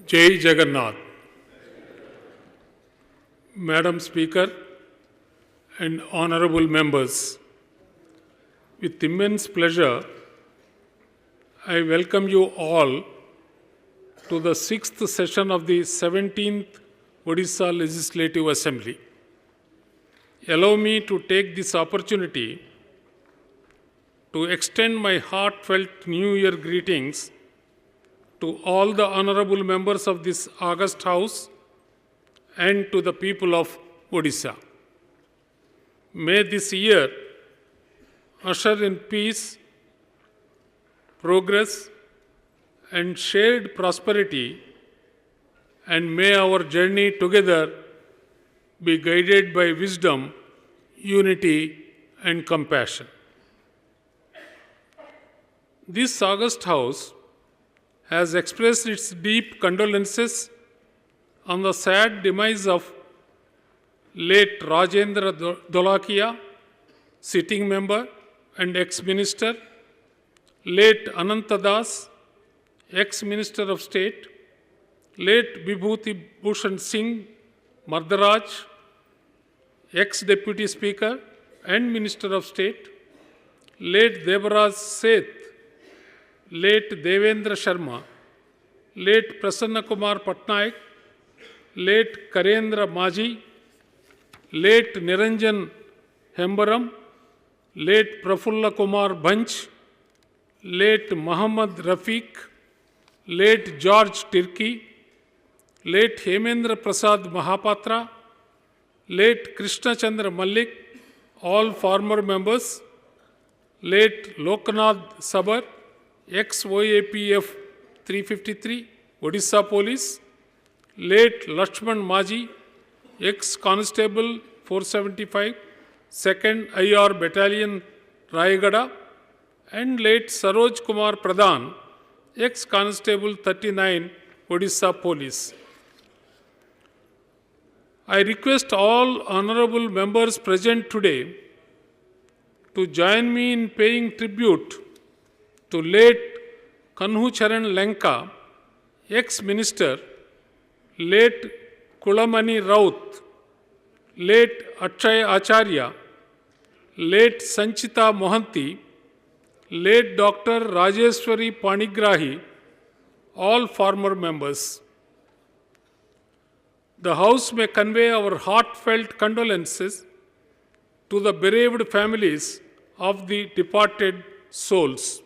Jai Jagannath. Madam Speaker and honorable members, with immense pleasure, I welcome you all to the 6th session of the 17th Odisha Legislative Assembly. Allow me to take this opportunity to extend my heartfelt New Year greetings to all the honorable members of this august House and to the people of Odisha. May this year usher in peace, progress, and shared prosperity, and may our journey together be guided by wisdom, unity, and compassion. This august House has expressed its deep condolences on the sad demise of late Rajendra Dolakia, sitting member and ex-minister, late Ananta Das, ex-minister of state, late Vibhuti Bhushan Singh Mardaraj, ex-deputy speaker and minister of state, late Devaraj Seth, late Devendra Sharma, late Prasanna Kumar Patnaik, late Karendra Maji, late Niranjan Hembaram, late Prafulla Kumar Banch, late Muhammad Rafiq, late George Tirki, late Hemendra Prasad Mahapatra, late Krishna Chandra Malik, all former members, late Lokanath Sabar, ex-OAPF 353, Odisha Police, late Lakshman Maji, ex-Constable 475, 2nd IR Battalion, Rayagada, and late Saroj Kumar Pradhan, ex-Constable 39, Odisha Police. I request all honorable members present today to join me in paying tribute to late Kanhu Charan Lenka, ex-minister, late Kulamani Raut, late Akshay Acharya, late Sanchita Mohanty, late Dr. Rajeshwari Panigrahi, all former members. The House may convey our heartfelt condolences to the bereaved families of the departed souls.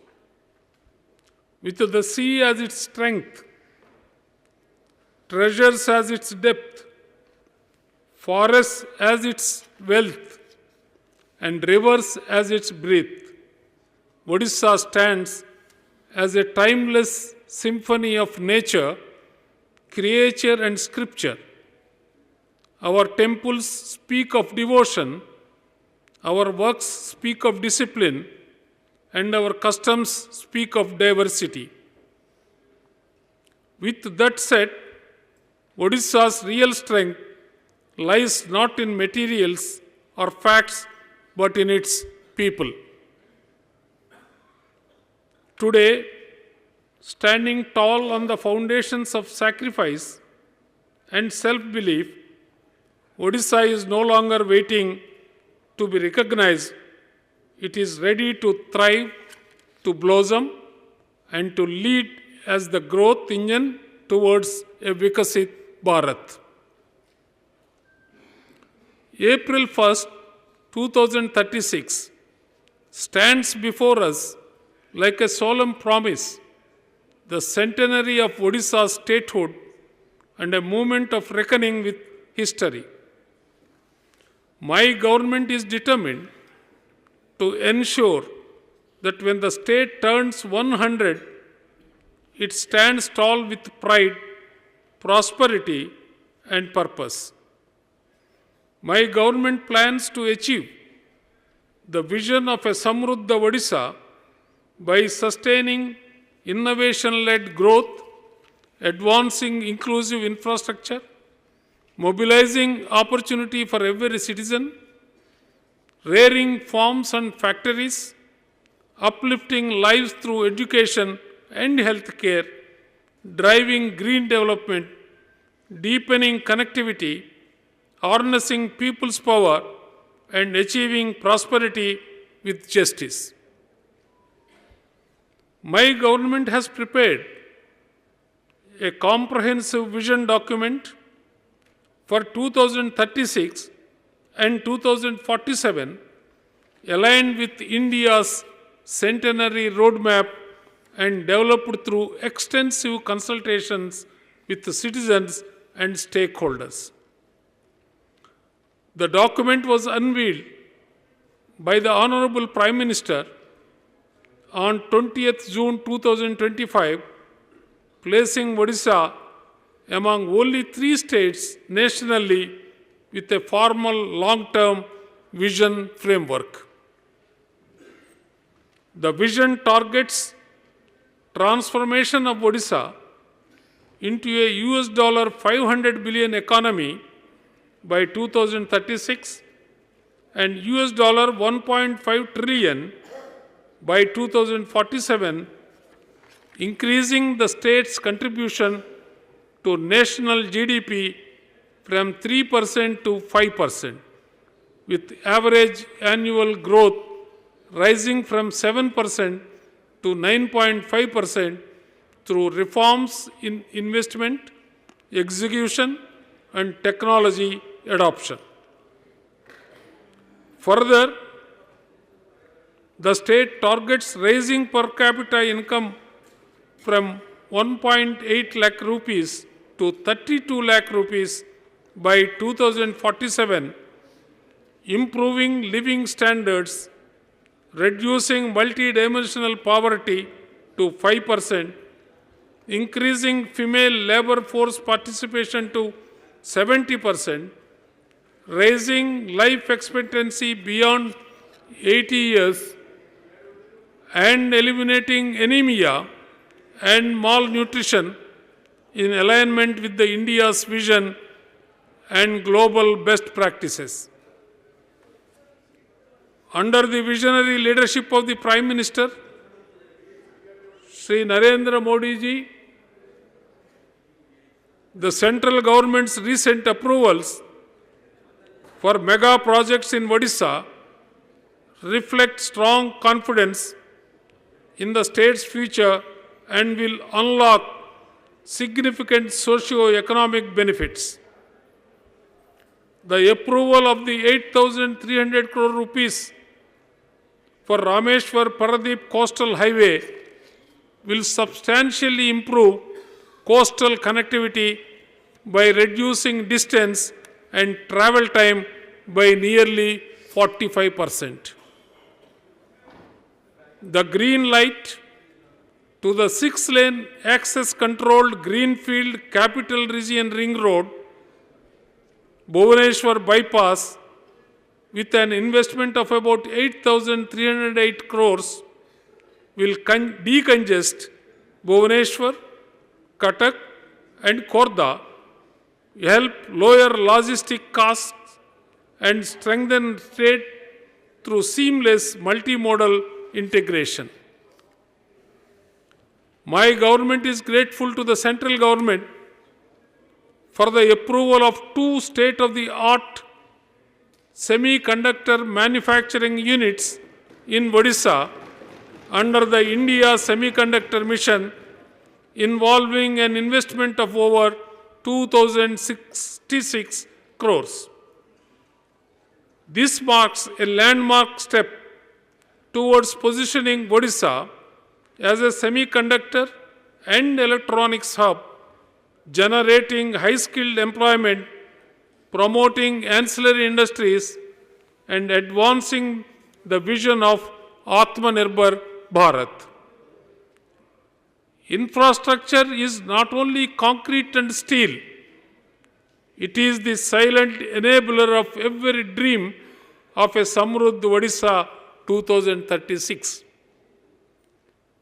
With the sea as its strength, treasures as its depth, forests as its wealth, and rivers as its breadth, Odisha stands as a timeless symphony of nature, creature, and scripture. Our temples speak of devotion, our works speak of discipline, and our customs speak of diversity. With that said, Odisha's real strength lies not in materials or facts, but in its people. Today, standing tall on the foundations of sacrifice and self-belief, Odisha is no longer waiting to be recognized. It is ready to thrive, to blossom, and to lead as the growth engine towards a Vikasit Bharat. April 1st, 2036 stands before us like a solemn promise, the centenary of Odisha's statehood and a moment of reckoning with history. My government is determined to ensure that when the state turns 100, it stands tall with pride, prosperity, and purpose. My government plans to achieve the vision of a Samruddha Odisha by sustaining innovation-led growth, advancing inclusive infrastructure, mobilizing opportunity for every citizen, rearing farms and factories, uplifting lives through education and healthcare, driving green development, deepening connectivity, harnessing people's power, and achieving prosperity with justice. My government has prepared a comprehensive vision document for 2036 and 2047 aligned with India's centenary roadmap and developed through extensive consultations with the citizens and stakeholders. The document was unveiled by the Honorable Prime Minister on 20th June 2025, placing Odisha among only 3 states nationally with a formal long-term vision framework. The vision targets transformation of Odisha into a $500 billion economy by 2036 and $1.5 trillion by 2047, increasing the state's contribution to national GDP from 3% to 5%, with average annual growth rising from 7% to 9.5% through reforms in investment, execution, and technology adoption. Further, the state targets raising per capita income from 1.8 lakh rupees to 32 lakh rupees by 2047, improving living standards, reducing multidimensional poverty to 5%, increasing female labor force participation to 70%, raising life expectancy beyond 80 years, and eliminating anemia and malnutrition in alignment with the India's vision and global best practices. Under the visionary leadership of the Prime Minister, Sri Narendra Modi ji, the central government's recent approvals for mega projects in Odisha reflect strong confidence in the state's future and will unlock significant socio-economic benefits. The approval of the 8,300 crore rupees for Rameshwar Paradeep Coastal Highway will substantially improve coastal connectivity by reducing distance and travel time by nearly 45%. The green light to the 6-lane access-controlled Greenfield Capital Region Ring Road, Bhubaneswar Bypass, with an investment of about 8,308 crores, will decongest Bhubaneswar, Cuttack, and Khordha, help lower logistic costs, and strengthen trade through seamless multimodal integration. My government is grateful to the central government for the approval of 2 state-of-the-art semiconductor manufacturing units in Odisha under the India Semiconductor Mission, involving an investment of over 2,066 crores. This marks a landmark step towards positioning Odisha as a semiconductor and electronics hub, generating high-skilled employment, promoting ancillary industries, and advancing the vision of Atmanirbhar Bharat. Infrastructure is not only concrete and steel, it is the silent enabler of every dream of a Samruddh Odisha 2036.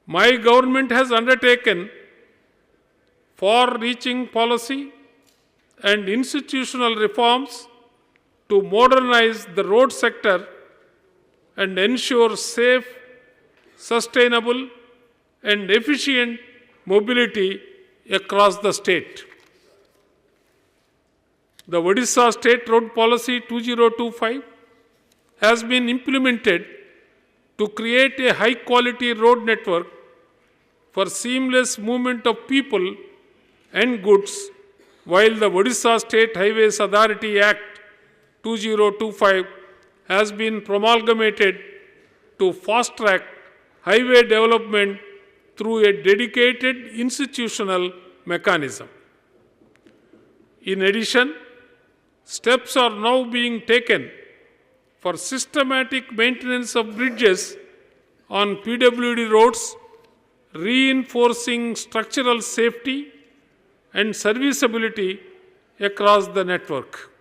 My government has undertaken far-reaching policy and institutional reforms to modernize the road sector and ensure safe, sustainable, and efficient mobility across the state. The Odisha State Road Policy 2025 has been implemented to create a high-quality road network for seamless movement of people and goods, while the Odisha State Highways Authority Act 2025 has been promulgated to fast-track highway development through a dedicated institutional mechanism. In addition, steps are now being taken for systematic maintenance of bridges on PWD roads, reinforcing structural safety and serviceability across the network.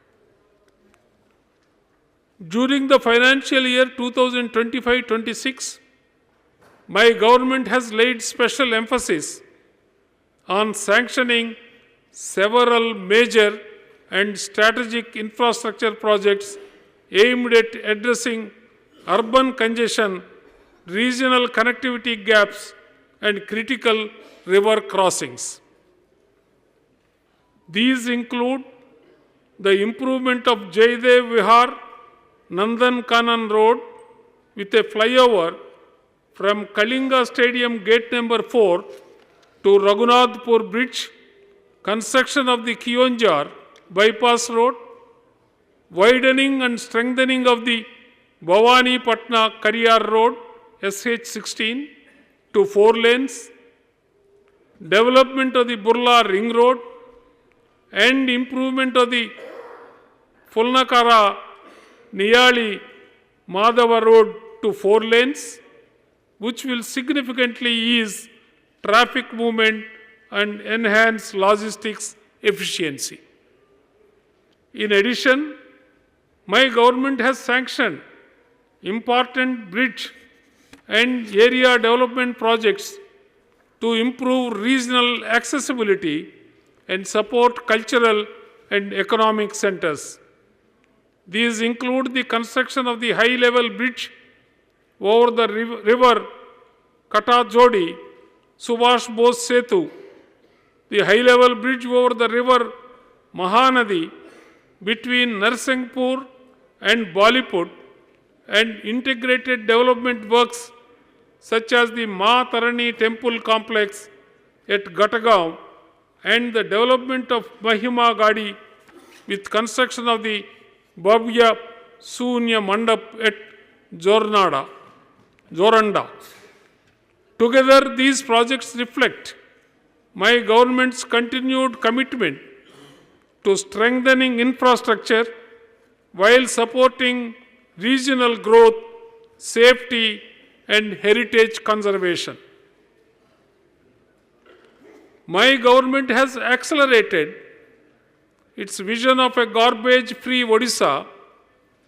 During the financial year 2025-26, my government has laid special emphasis on sanctioning several major and strategic infrastructure projects aimed at addressing urban congestion, regional connectivity gaps, and critical river crossings. These include the improvement of Jaidev Vihar Nandan Kanan Road with a flyover from Kalinga Stadium Gate number 4 to Raghunathpur Bridge, construction of the Kionjar Bypass Road, widening and strengthening of the Bhavani Patna Kariyar Road SH16 to 4 lanes, development of the Burla Ring Road, and improvement of the Fulnakara Niyali Madhava Road to 4 lanes, which will significantly ease traffic movement and enhance logistics efficiency. In addition, my government has sanctioned important bridge and area development projects to improve regional accessibility and support cultural and economic centers. These include the construction of the high-level bridge over the river Katajodi, Subhash Bose Setu, the high-level bridge over the river Mahanadi between Narsinghpur and Bollywood, and integrated development works such as the Ma Tarani Temple Complex at Gatagaon and the development of Mahima Gadi with construction of the Bhavya Sunya Mandap at Joranda. Together, these projects reflect my government's continued commitment to strengthening infrastructure while supporting regional growth, safety, and heritage conservation. My government has accelerated its vision of a garbage-free Odisha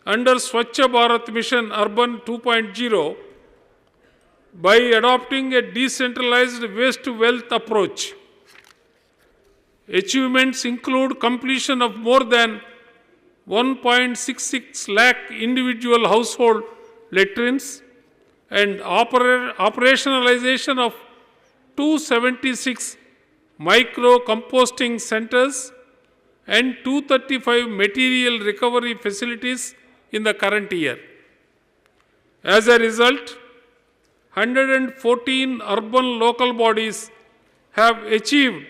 under Swachh Bharat Mission Urban 2.0 by adopting a decentralized waste-to-wealth approach. Achievements include completion of more than 1.66 lakh individual household latrines and operationalization of 276 micro-composting centers and 235 material recovery facilities in the current year. As a result, 114 urban local bodies have achieved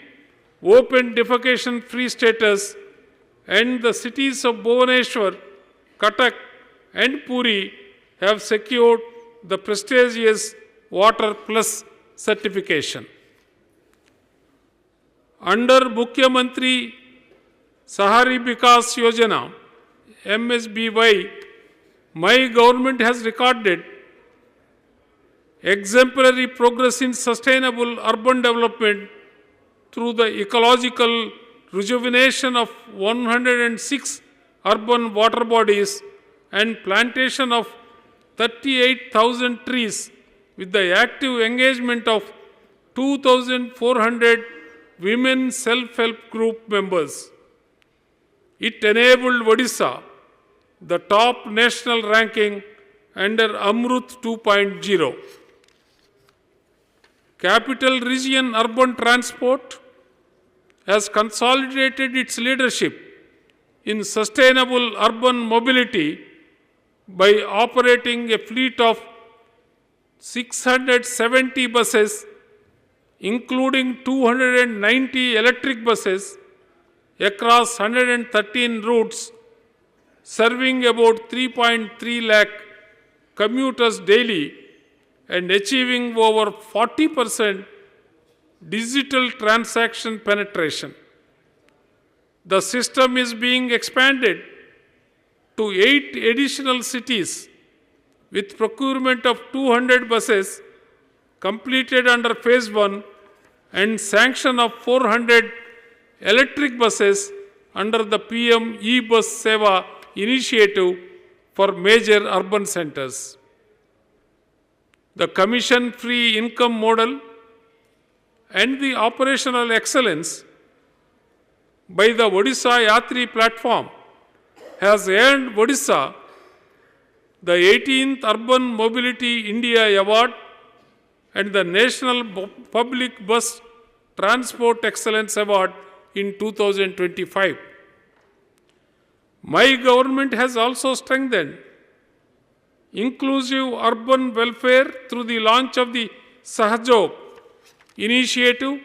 open defecation-free status, and the cities of Bhubaneswar, Cuttack, and Puri have secured the prestigious Water Plus certification. Under Mukhyamantri Sahari Vikas Yojana, MSBY, my government has recorded exemplary progress in sustainable urban development through the ecological rejuvenation of 106 urban water bodies and plantation of 38,000 trees with the active engagement of 2,400 women self-help group members. It enabled Odisha the top national ranking under Amrut 2.0. Capital Region Urban Transport has consolidated its leadership in sustainable urban mobility by operating a fleet of 670 buses, including 290 electric buses across 113 routes, serving about 3.3 lakh commuters daily and achieving over 40% digital transaction penetration. The system is being expanded to 8 additional cities with procurement of 200 buses completed under phase 1 and sanction of 400 electric buses under the PM e-Bus Seva initiative for major urban centers. The commission-free income model and the operational excellence by the Odisha Yatri platform has earned Odisha the 18th Urban Mobility India Award and the National Public Bus Transport Excellence Award in 2025. My government has also strengthened inclusive urban welfare through the launch of the Sahajog initiative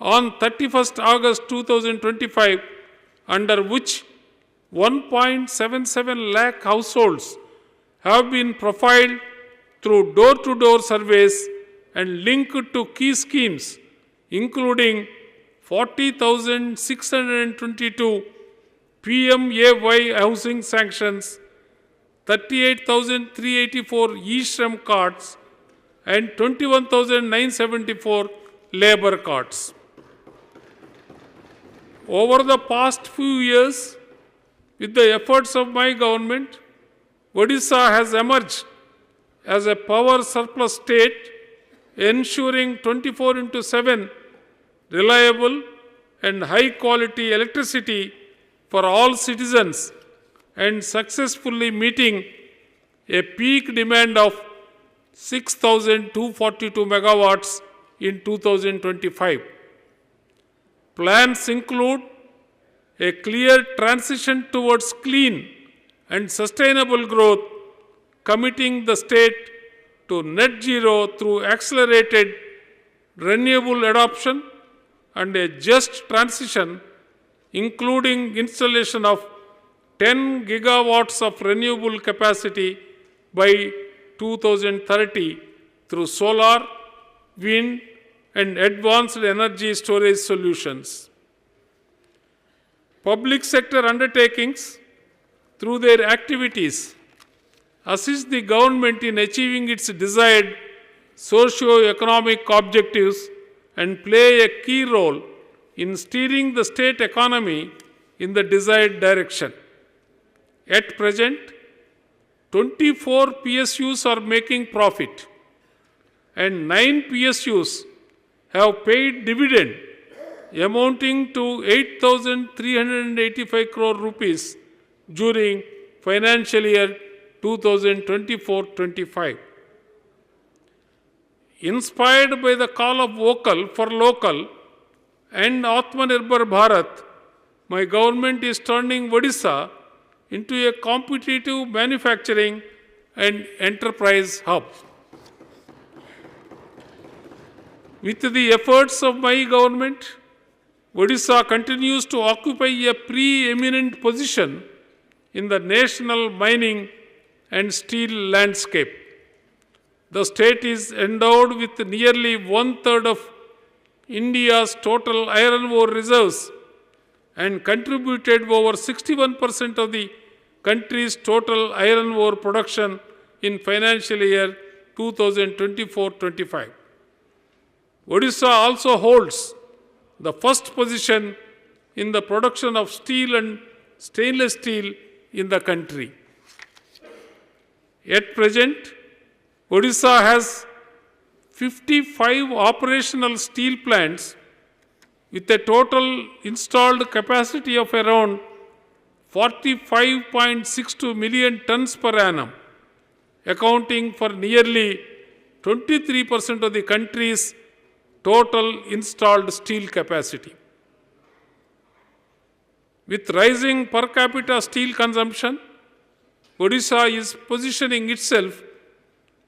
on 31st August 2025, under which 1.77 lakh households have been profiled through door-to-door surveys and linked to key schemes, including 40,622 PMAY housing sanctions, 38,384 e-Shram cards, and 21,974 labor cards. Over the past few years, with the efforts of my government, Odisha has emerged as a power surplus state, ensuring 24/7 reliable and high-quality electricity for all citizens and successfully meeting a peak demand of 6,242 megawatts in 2025. Plans include a clear transition towards clean and sustainable growth, committing the state to net zero through accelerated renewable adoption and a just transition, including installation of 10 gigawatts of renewable capacity by 2030 through solar, wind, and advanced energy storage solutions. Public sector undertakings, through their activities, assist the government in achieving its desired socio-economic objectives and play a key role in steering the state economy in the desired direction. At present, 24 PSUs are making profit and 9 PSUs have paid dividend amounting to 8,385 crore rupees during financial year 2024-25. Inspired by the call of vocal for local and Atmanirbhar Bharat, my government is turning Odisha into a competitive manufacturing and enterprise hub. With the efforts of my government, Odisha continues to occupy a preeminent position in the national mining and steel landscape. The state is endowed with nearly one-third of India's total iron ore reserves and contributed over 61% of the country's total iron ore production in financial year 2024-25. Odisha also holds the first position in the production of steel and stainless steel in the country. At present, Odisha has 55 operational steel plants with a total installed capacity of around 45.62 million tons per annum, accounting for nearly 23% of the country's total installed steel capacity. With rising per capita steel consumption, Odisha is positioning itself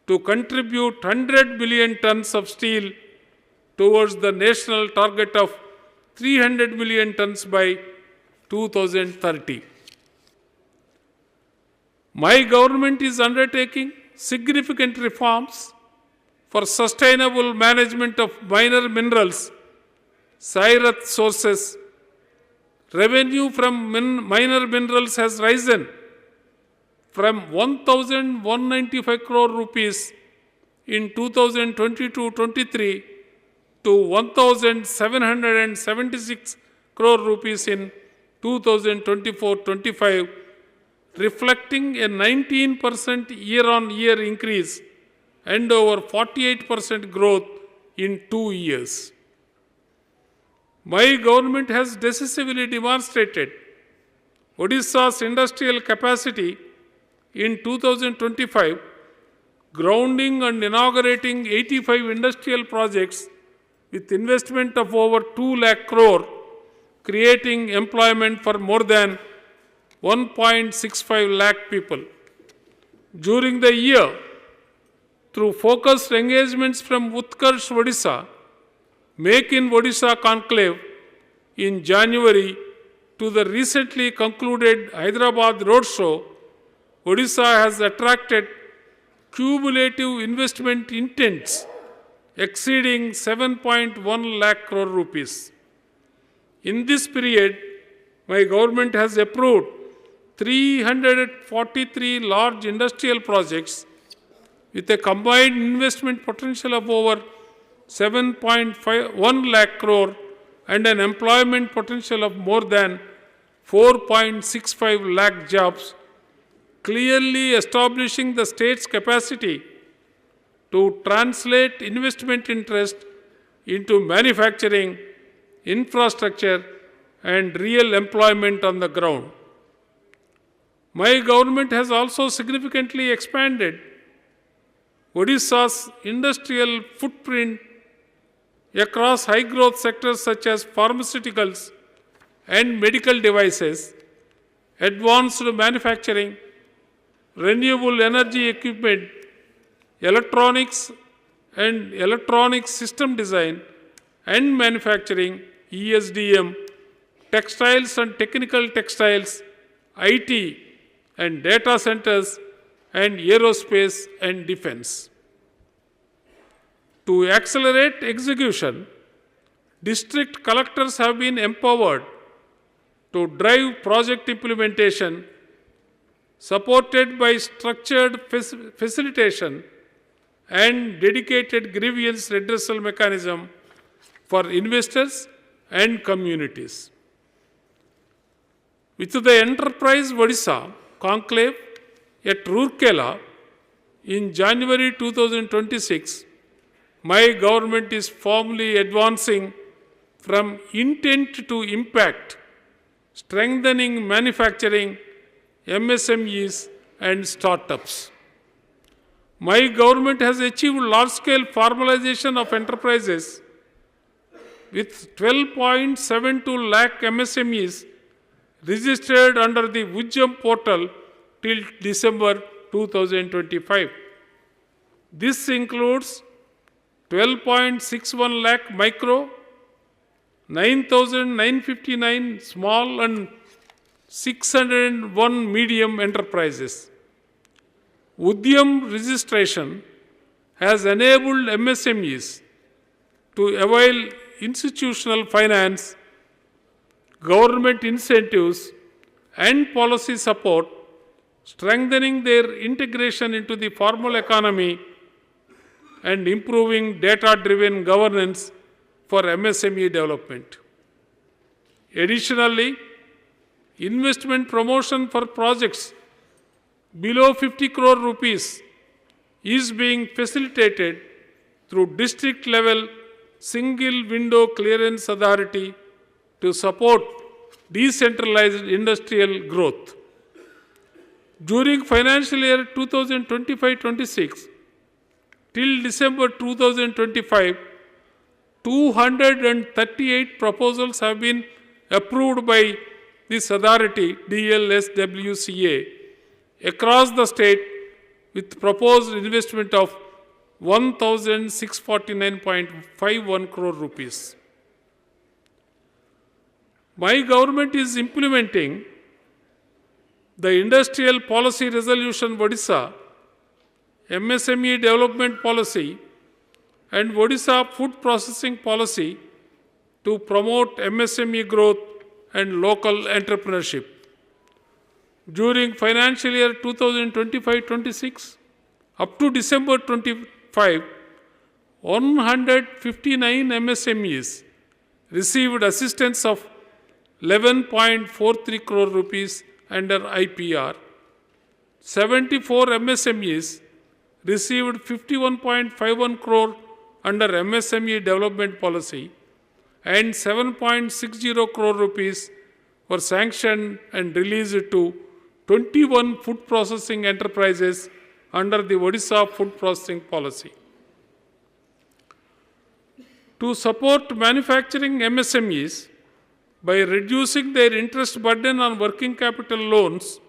to contribute 100 million tons of steel towards the national target of 300 million tons by 2030. My government is undertaking significant reforms for sustainable management of minor minerals, Sairat sources. Revenue from minor minerals has risen from 1,195 crore rupees in 2022-23 to 1,776 crore rupees in 2024-25, reflecting a 19% year-on-year increase and over 48% growth in 2 years. My government has decisively demonstrated Odisha's industrial capacity in 2025, grounding and inaugurating 85 industrial projects with investment of over 2 lakh crore, creating employment for more than 1.65 lakh people. During the year, through focused engagements from Utkarsh Odisha, Make in Odisha conclave in January to the recently concluded Hyderabad Roadshow, Odisha has attracted cumulative investment intents exceeding 7.1 lakh crore rupees. In this period, my government has approved 343 large industrial projects with a combined investment potential of over 7.1 lakh crore and an employment potential of more than 4.65 lakh jobs, clearly establishing the state's capacity to translate investment interest into manufacturing, infrastructure, and real employment on the ground. My government has also significantly expanded Odisha's industrial footprint across high-growth sectors such as pharmaceuticals and medical devices, advanced manufacturing, renewable energy equipment, electronics and electronic system design and manufacturing, ESDM, textiles and technical textiles, IT and data centers, and aerospace and defense. To accelerate execution, district collectors have been empowered to drive project implementation, supported by structured facilitation and dedicated grievance redressal mechanism for investors and communities. With the Enterprise Odisha conclave at Rourkela in January 2026, my government is firmly advancing from intent to impact, strengthening manufacturing, MSMEs, and startups. My government has achieved large-scale formalization of enterprises with 12.72 lakh MSMEs registered under the Vujjam portal till December 2025. This includes 12.61 lakh micro, 9,959 small and 601 medium enterprises. Udyam registration has enabled MSMEs to avail institutional finance, government incentives, and policy support, strengthening their integration into the formal economy and improving data-driven governance for MSME development. Additionally, investment promotion for projects below 50 crore rupees is being facilitated through district-level single window clearance authority to support decentralized industrial growth. During financial year 2025-26, till December 2025, 238 proposals have been approved by this authority, DLSWCA, across the state with proposed investment of 1,649.51 crore rupees. My government is implementing the Industrial Policy Resolution Odisha, MSME Development Policy, and Odisha Food Processing Policy to promote MSME growth and local entrepreneurship. During financial year 2025-26, up to December 25, 159 MSMEs received assistance of 11.43 crore rupees under IPR. 74 MSMEs received 51.51 crore under MSME Development Policy, and 7.60 crore rupees were sanctioned and released to 21 food processing enterprises under the Odisha Food Processing Policy. To support manufacturing MSMEs by reducing their interest burden on working capital loans,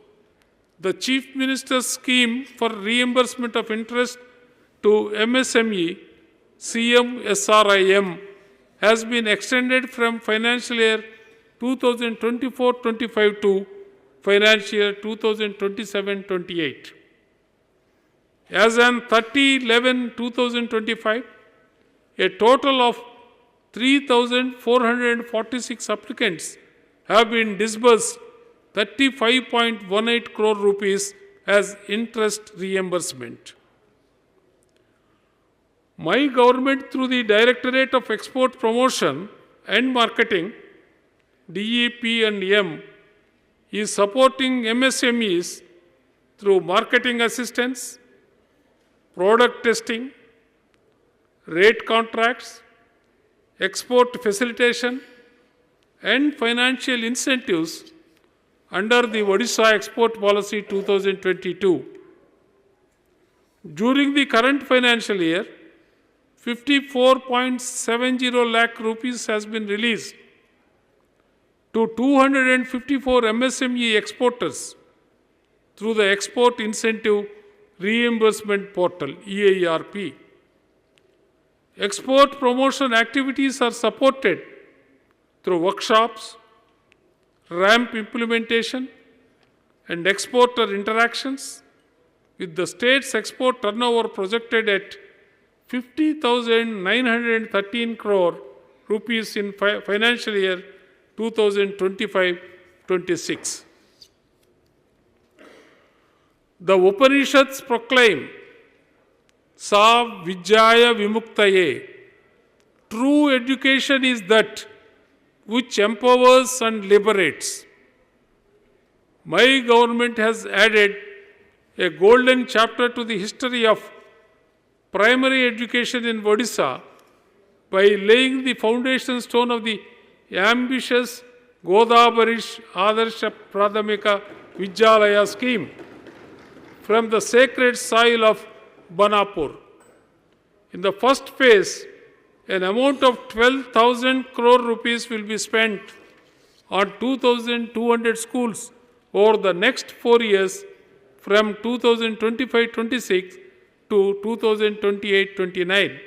the Chief Minister's scheme for reimbursement of interest to MSME, CMSRIM, has been extended from financial year 2024-25 to financial year 2027-28. As on 30/11/2025, a total of 3,446 applicants have been disbursed 35.18 crore rupees as interest reimbursement. My government, through the Directorate of Export Promotion and Marketing, DEP&M, is supporting MSMEs through marketing assistance, product testing, rate contracts, export facilitation, and financial incentives under the Odisha Export Policy 2022. During the current financial year, 54.70 lakh rupees has been released to 254 MSME exporters through the Export Incentive Reimbursement Portal, EIRP. Export promotion activities are supported through workshops, ramp implementation, and exporter interactions, with the state's export turnover projected at 50,913 crore rupees in financial year 2025-26. The Upanishads proclaim, Sa Vijaya Vimuktaye. True education is that which empowers and liberates. My government has added a golden chapter to the history of primary education in Odisha by laying the foundation stone of the ambitious Godabarish Adarsha Pradhamika Vidyalaya scheme from the sacred soil of Banapur. In the first phase, an amount of 12,000 crore rupees will be spent on 2,200 schools over the next 4 years from 2025-26 to 2028-29.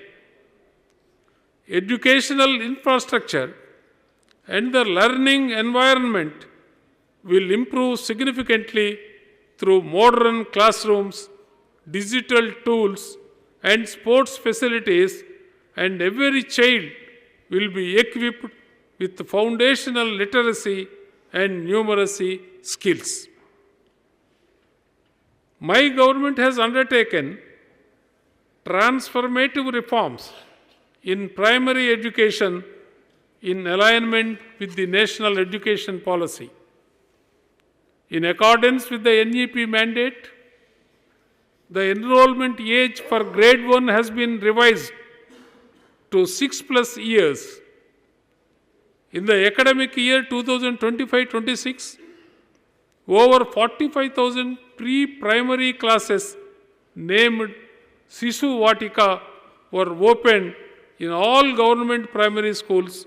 Educational infrastructure and the learning environment will improve significantly through modern classrooms, digital tools, and sports facilities, and every child will be equipped with foundational literacy and numeracy skills. My government has undertaken transformative reforms in primary education in alignment with the National Education Policy. In accordance with the NEP mandate, the enrollment age for grade 1 has been revised to 6+ years. In the academic year 2025-26, over 45,000 pre-primary classes named Sishu Vatika were opened in all government primary schools,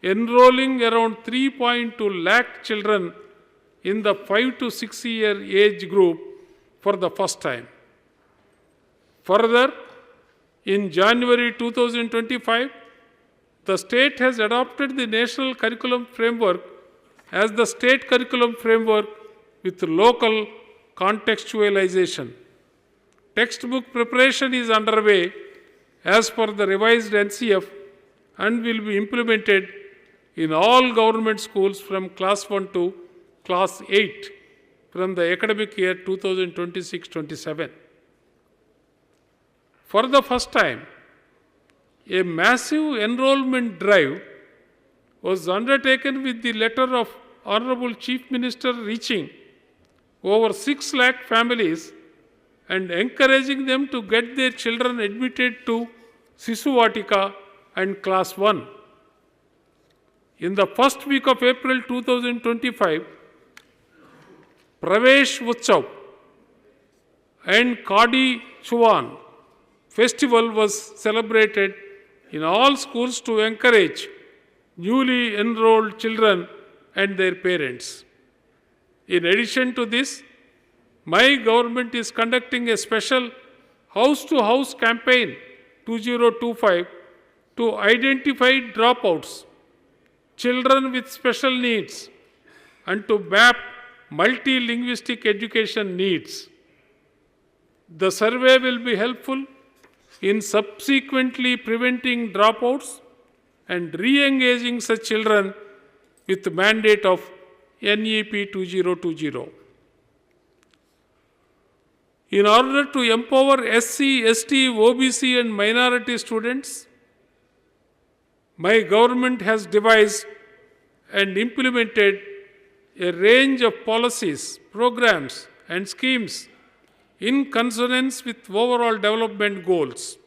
enrolling around 3.2 lakh children in the 5 to 6 year age group for the first time. Further, in January 2025, the state has adopted the National Curriculum Framework as the state curriculum framework with local contextualization. Textbook preparation is underway as per the revised NCF and will be implemented in all government schools from class 1 to class 8 from the academic year 2026-27. For the first time, a massive enrollment drive was undertaken with the letter of Honorable Chief Minister reaching over 6 lakh families and encouraging them to get their children admitted to Sisuvatika and Class 1. In the first week of April 2025, Pravesh Utsav and Kadi Chuvan festival was celebrated in all schools to encourage newly enrolled children and their parents. In addition to this, my government is conducting a special house-to-house campaign 2025 to identify dropouts, children with special needs, and to map multilinguistic education needs. The survey will be helpful in subsequently preventing dropouts and re-engaging such children with the mandate of NEP 2020. In order to empower SC, ST, OBC and minority students, my government has devised and implemented a range of policies, programs and schemes in consonance with overall development goals.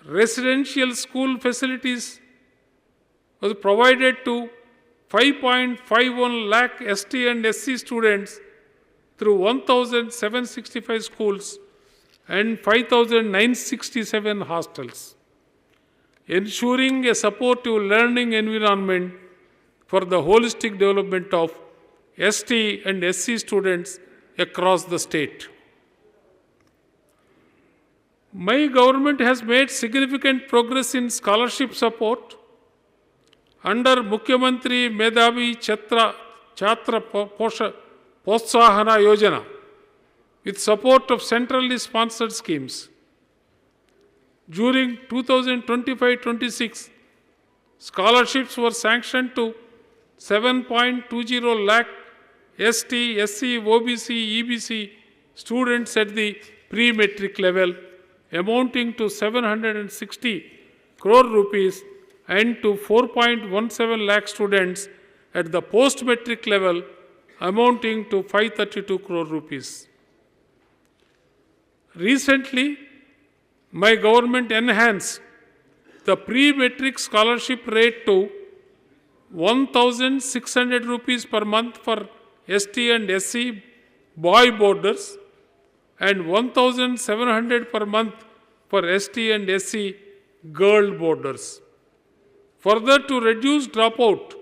Residential school facilities was provided to 5.51 lakh ST and SC students through 1,765 schools and 5,967 hostels, ensuring a supportive learning environment for the holistic development of ST and SC students across the state. My government has made significant progress in scholarship support under Mukhyamantri Medhavi Chhatra Protsahana Yojana with support of centrally sponsored schemes. During 2025-26, scholarships were sanctioned to 7.20 lakh ST, SC, OBC, EBC students at the pre-metric level, amounting to 760 crore rupees, and to 4.17 lakh students at the post-metric level, amounting to 532 crore rupees. Recently, my government enhanced the pre-metric scholarship rate to 1,600 rupees per month for ST and SC boy boarders and 1,700 per month for ST and SC girl boarders. Further, to reduce dropout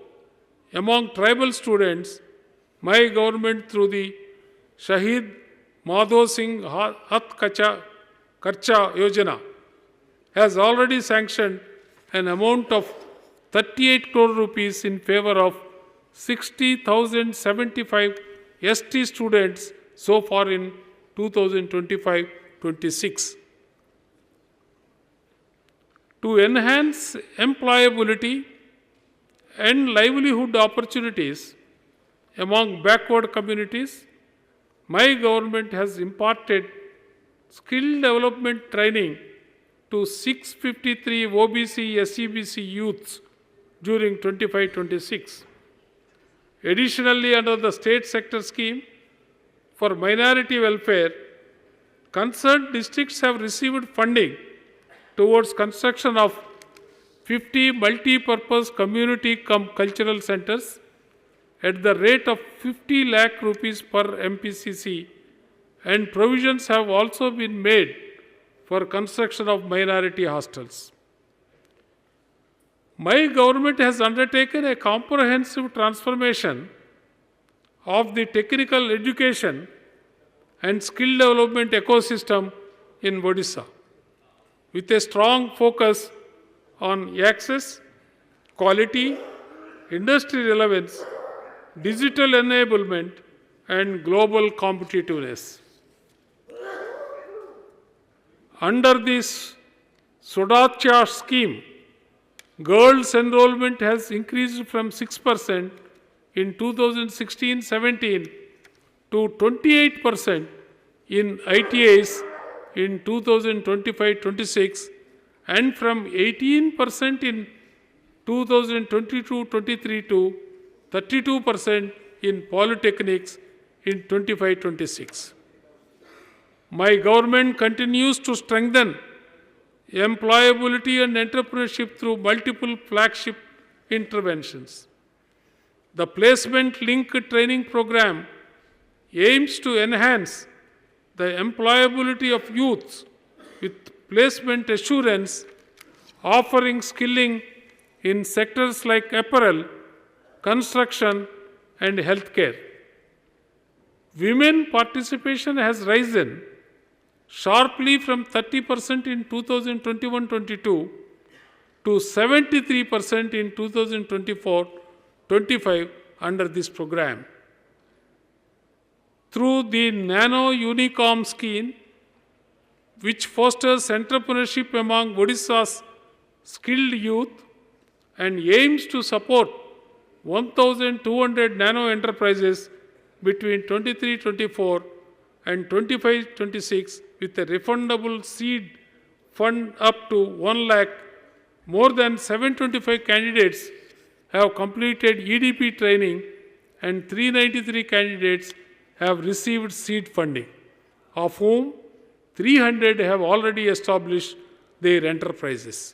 among tribal students, my government through the Shahid Madho Singh Hat Karcha Yojana has already sanctioned an amount of 38 crore rupees in favor of 60,075 ST students so far in 2025-26. To enhance employability and livelihood opportunities among backward communities, my government has imparted skill development training to 653 OBC, SEBC youths during 25-26. Additionally, under the state sector scheme for minority welfare, concerned districts have received funding towards construction of 50 multi-purpose community cultural centers at the rate of 50 lakh rupees per MPCC, and provisions have also been made for construction of minority hostels. My government has undertaken a comprehensive transformation of the technical education and skill development ecosystem in Odisha, with a strong focus on access, quality, industry relevance, digital enablement, and global competitiveness. Under this Sudacha scheme, girls' enrollment has increased from 6% in 2016-17 to 28% in ITIs in 2025-26 and from 18% in 2022-23 to 32% in polytechnics in 25-26. My government continues to strengthen employability and entrepreneurship through multiple flagship interventions. The Placement Link Training Program aims to enhance the employability of youths with placement assurance, offering skilling in sectors like apparel, construction, and healthcare. Women participation has risen sharply from 30% in 2021-22 to 73% in 2024-25 under this program. Through the Nano Unicom scheme, which fosters entrepreneurship among Odisha's skilled youth and aims to support 1,200 nano enterprises between 23-24 and 25-26 with a refundable seed fund up to 1 lakh, more than 725 candidates have completed EDP training and 393 candidates have received seed funding, of whom 300 have already established their enterprises.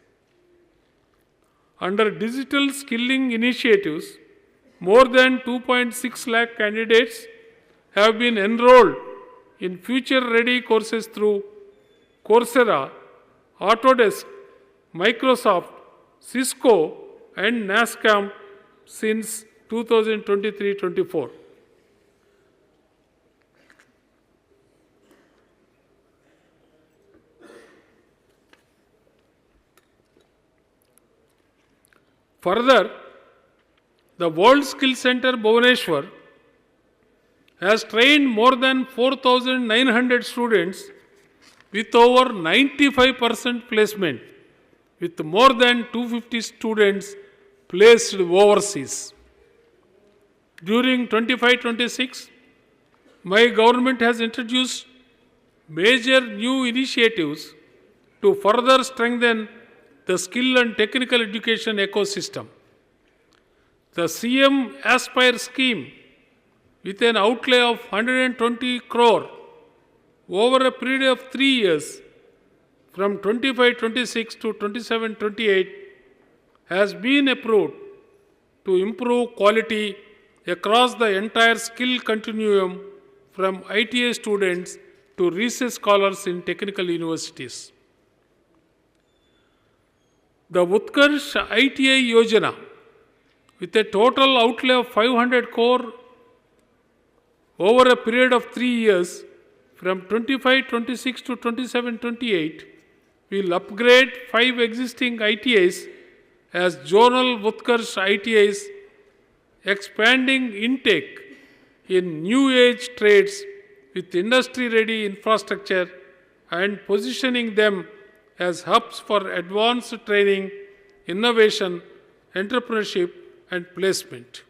Under digital skilling initiatives, more than 2.6 lakh candidates have been enrolled in future-ready courses through Coursera, Autodesk, Microsoft, Cisco, and NASCAM since 2023-24. Further, the World Skill Center Bhubaneswar has trained more than 4,900 students with over 95% placement, with more than 250 students placed overseas. During 25-26, my government has introduced major new initiatives to further strengthen the skill and technical education ecosystem. The CM Aspire scheme, with an outlay of 120 crore over a period of 3 years, from 25-26 to 27-28, has been approved to improve quality across the entire skill continuum from ITA students to research scholars in technical universities. The Utkarsh ITA Yojana, with a total outlay of 500 crore over a period of 3 years, from 25-26 to 27-28, will upgrade 5 existing ITIs as zonal Utkarsh ITIs, expanding intake in new age trades with industry-ready infrastructure and positioning them as hubs for advanced training, innovation, entrepreneurship, and placement.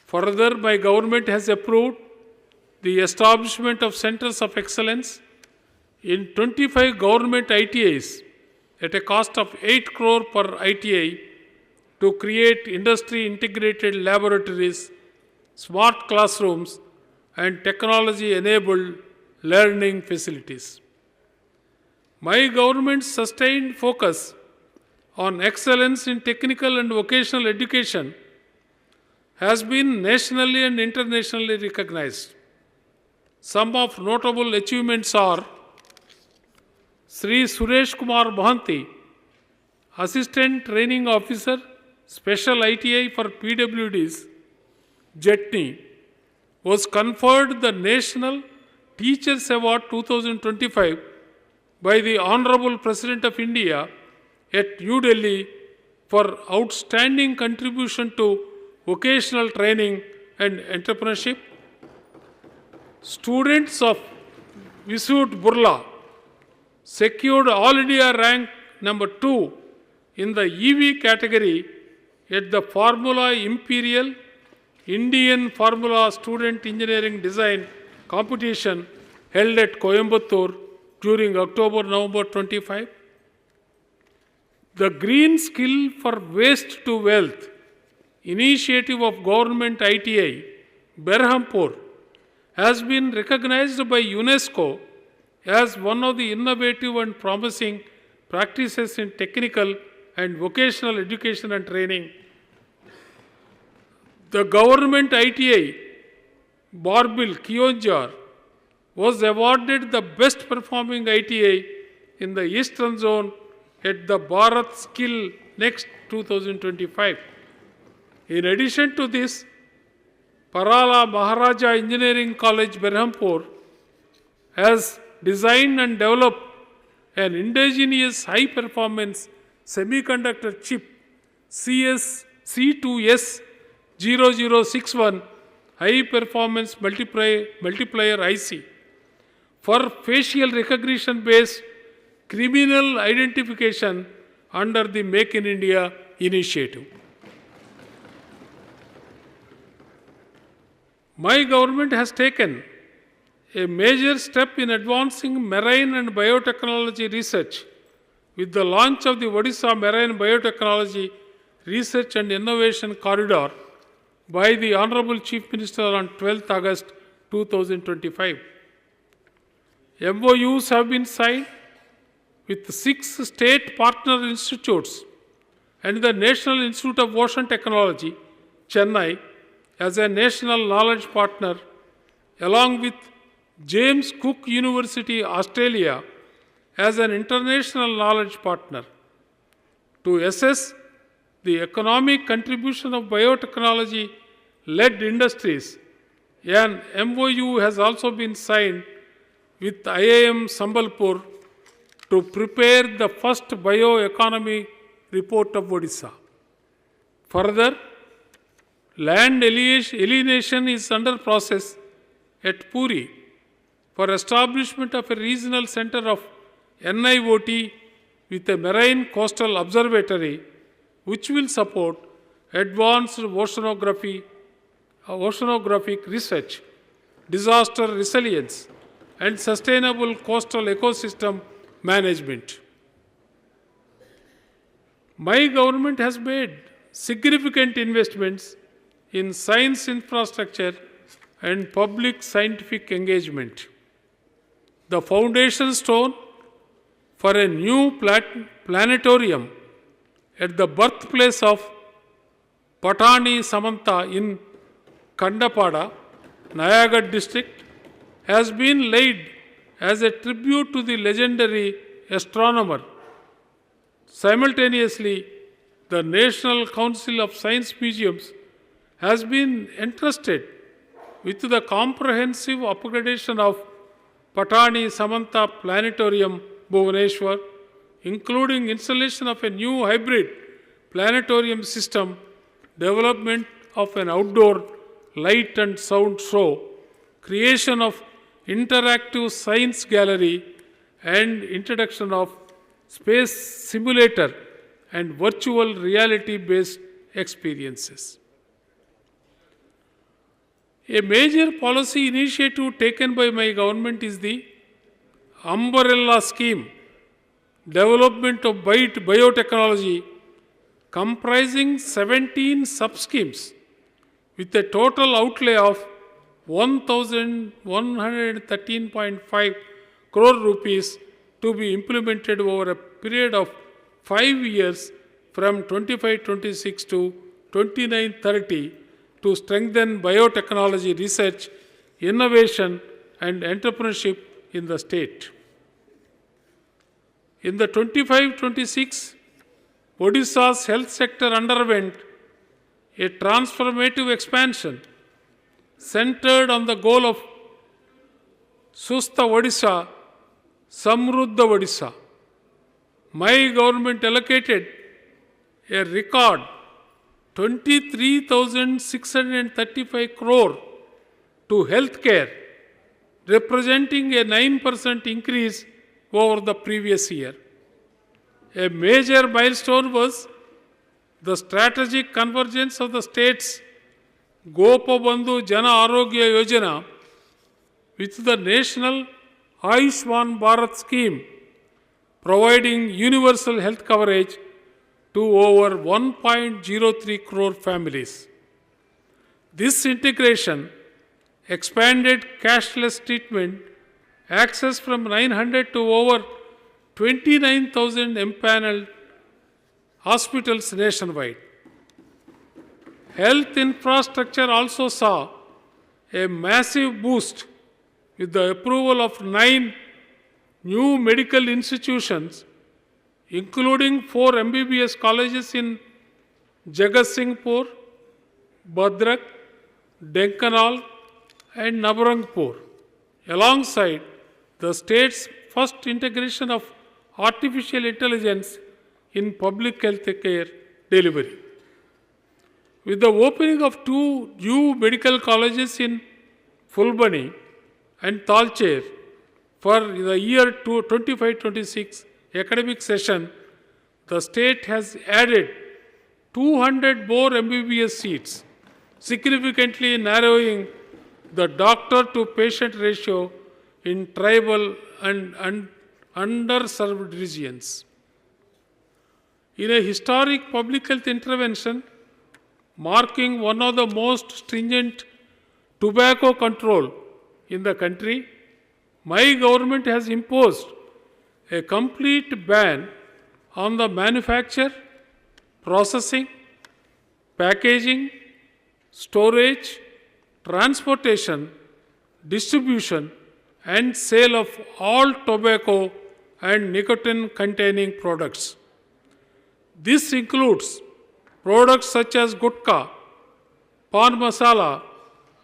Further, my government has approved the establishment of centers of excellence in 25 government ITIs at a cost of 8 crore per ITI to create industry-integrated laboratories, smart classrooms, and technology-enabled learning facilities. My government's sustained focus on excellence in technical and vocational education has been nationally and internationally recognized. Some of notable achievements are Sri Suresh Kumar Mohanty, Assistant Training Officer, Special ITI for PWDs, Jetni, was conferred the National Teachers Award 2025 by the Honorable President of India at New Delhi for outstanding contribution to vocational training and entrepreneurship. Students of Visud Burla secured All India rank number 2 in the EV category at the Formula Imperial Indian Formula Student Engineering Design competition held at Coimbatore during October-November 25. The Green Skill for Waste to Wealth initiative of Government ITI, Berhampur, has been recognized by UNESCO as one of the innovative and promising practices in technical and vocational education and training. The Government ITI, Barbil, Kionjar, was awarded the best performing ITI in the Eastern Zone at the Bharat Skill Next 2025. In addition to this, Parala Maharaja Engineering College, Berhampur, has designed and developed an indigenous high-performance semiconductor chip C2S0061 high-performance multiplier IC for facial recognition-based criminal identification under the Make in India initiative. My government has taken a major step in advancing marine and biotechnology research with the launch of the Odisha Marine Biotechnology Research and Innovation Corridor by the Honorable Chief Minister on 12th August 2025. MOUs have been signed with 6 state partner institutes and the National Institute of Ocean Technology, Chennai, as a national knowledge partner, along with James Cook University, Australia, as an international knowledge partner. To assess the economic contribution of biotechnology-led industries, an MOU has also been signed with IIM Sambalpur to prepare the first bioeconomy report of Odisha. Further, land alienation is under process at Puri for establishment of a regional center of NIOT with a marine coastal observatory which will support advanced oceanographic research, disaster resilience, and sustainable coastal ecosystem management. My government has made significant investments in science infrastructure and public scientific engagement. The foundation stone for a new planetarium at the birthplace of Patani Samanta in Kandapada, Nayagarh district, has been laid as a tribute to the legendary astronomer. Simultaneously, the National Council of Science Museums has been entrusted with the comprehensive upgradation of Patani Samanta Planetarium, Bhubaneswar, including installation of a new hybrid planetarium system, development of an outdoor light and sound show, creation of interactive science gallery, and introduction of space simulator and virtual reality-based experiences. A major policy initiative taken by my government is the Umbrella Scheme, development of biotechnology, comprising 17 sub-schemes with a total outlay of 1,113.5 crore rupees to be implemented over a period of 5 years from 25-26 to 29-30 to strengthen biotechnology research, innovation, and entrepreneurship in the state. In the 25-26, Odisha's health sector underwent a transformative expansion, centered on the goal of Sustha Odisha, Samruddha Odisha. My government allocated a record 23,635 crore to healthcare, representing a 9% increase over the previous year. A major milestone was the strategic convergence of the states Gopabandhu Jana Arogya Yojana with the national Ayushman Bharat scheme, providing universal health coverage to over 1.03 crore families. This integration expanded cashless treatment access from 900 to over 29,000 empaneled hospitals nationwide. Health infrastructure also saw a massive boost with the approval of 9 new medical institutions, including 4 MBBS colleges in Jagatsinghpur, Bhadrak, Denkanal, and Nabarangpur, alongside the state's first integration of artificial intelligence in public health care delivery. With the opening of 2 new medical colleges in Fulbani and Talcher for the year 25-26 academic session, the state has added 200 more MBBS seats, significantly narrowing the doctor-to-patient ratio in tribal and underserved regions. In a historic public health intervention marking one of the most stringent tobacco control in the country, my government has imposed a complete ban on the manufacture, processing, packaging, storage, transportation, distribution, and sale of all tobacco and nicotine-containing products. This includes products such as gutka, pan masala,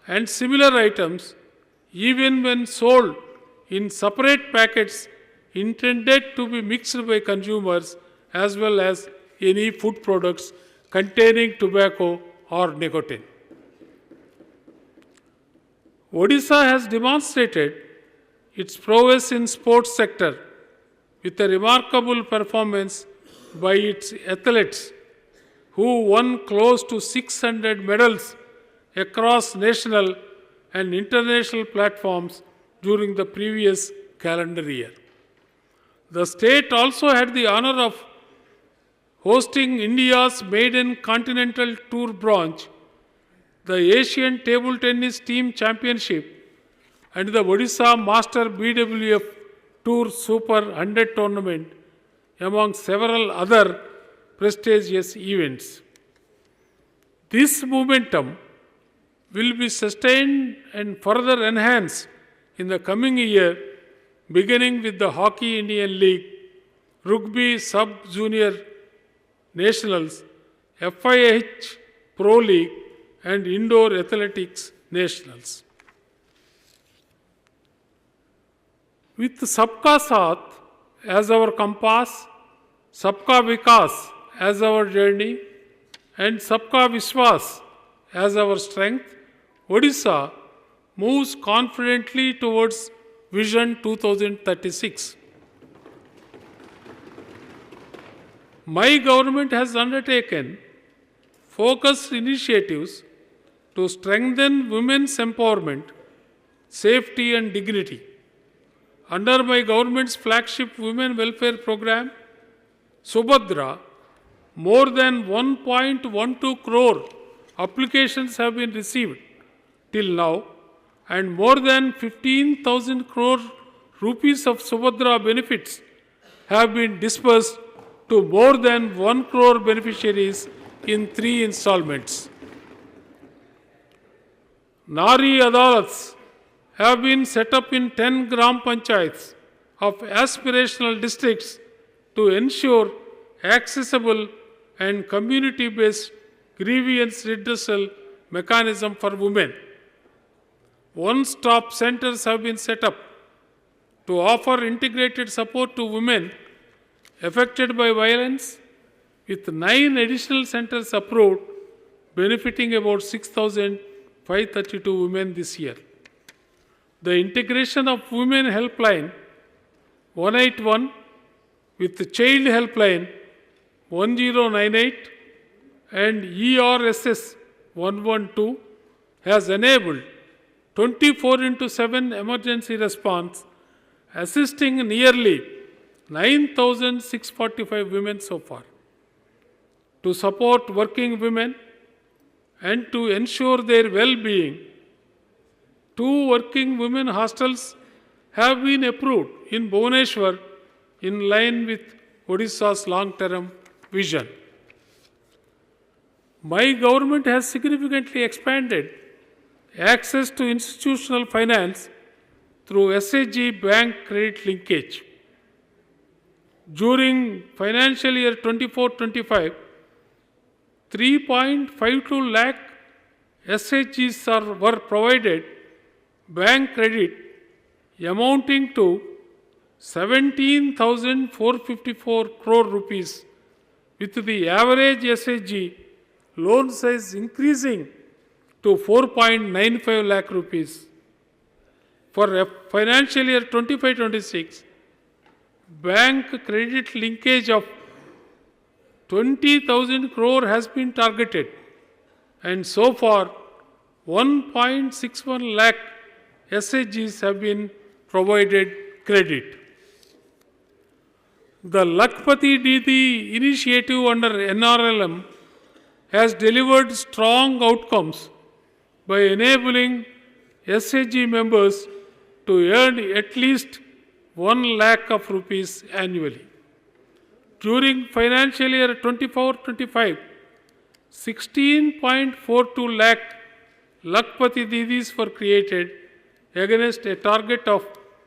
and similar items, even when sold in separate packets intended to be mixed by consumers, as well as any food products containing tobacco or nicotine. Odisha has demonstrated its prowess in sports sector with a remarkable performance by its athletes who won close to 600 medals across national and international platforms during the previous calendar year. The state also had the honor of hosting India's maiden continental tour branch, the Asian Table Tennis Team Championship, and the Odisha Master BWF Tour Super 100 tournament, among several other prestigious events. This momentum will be sustained and further enhanced in the coming year, beginning with the Hockey Indian League, Rugby Sub-Junior Nationals, FIH Pro League, and Indoor Athletics Nationals. With Sabka Saath as our compass, Sabka Vikas as our journey, and Sabka Vishwas as our strength, Odisha moves confidently towards Vision 2036. My government has undertaken focused initiatives to strengthen women's empowerment, safety, and dignity. Under my government's flagship women welfare program, Subhadra, more than 1.12 crore applications have been received till now, and more than 15,000 crore rupees of Subhadra benefits have been disbursed to more than 1 crore beneficiaries in 3 installments. Nari Adalats have been set up in 10 Gram Panchayats of aspirational districts to ensure accessible and community-based grievance redressal mechanism for women one-stop centers have been set up to offer integrated support to women affected by violence, with 9 additional centers approved, benefiting about 6,532 women this year. The integration of Women Helpline 181 with the Child Helpline 1098 and ERSS 112 has enabled 24/7 emergency response, assisting nearly 9,645 women so far. To support working women and to ensure their well-being, 2 working women hostels have been approved in Bhubaneswar in line with Odisha's long-term vision. My government has significantly expanded access to institutional finance through SHG bank credit linkage. During financial year 24-25, 3.52 lakh SHGs were provided bank credit amounting to 17,454 crore rupees, with the average SHG loan size increasing to 4.95 lakh rupees. For financial year 25-26, bank credit linkage of 20,000 crore has been targeted, and so far 1.61 lakh SHGs have been provided credit. The Lakpati Didi initiative under NRLM has delivered strong outcomes by enabling SHG members to earn at least 1 lakh of rupees annually. During financial year 24-25, 16.42 lakh Lakpati Didis were created against a target of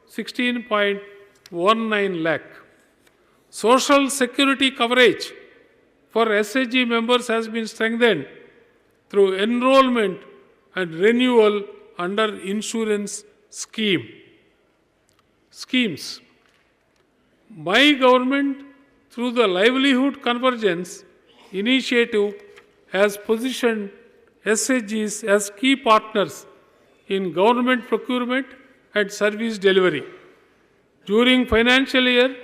16.19 lakh. Social security coverage for SHG members has been strengthened through enrollment and renewal under insurance schemes. My government, through the Livelihood Convergence initiative, has positioned SHGs as key partners in government procurement and service delivery. During financial year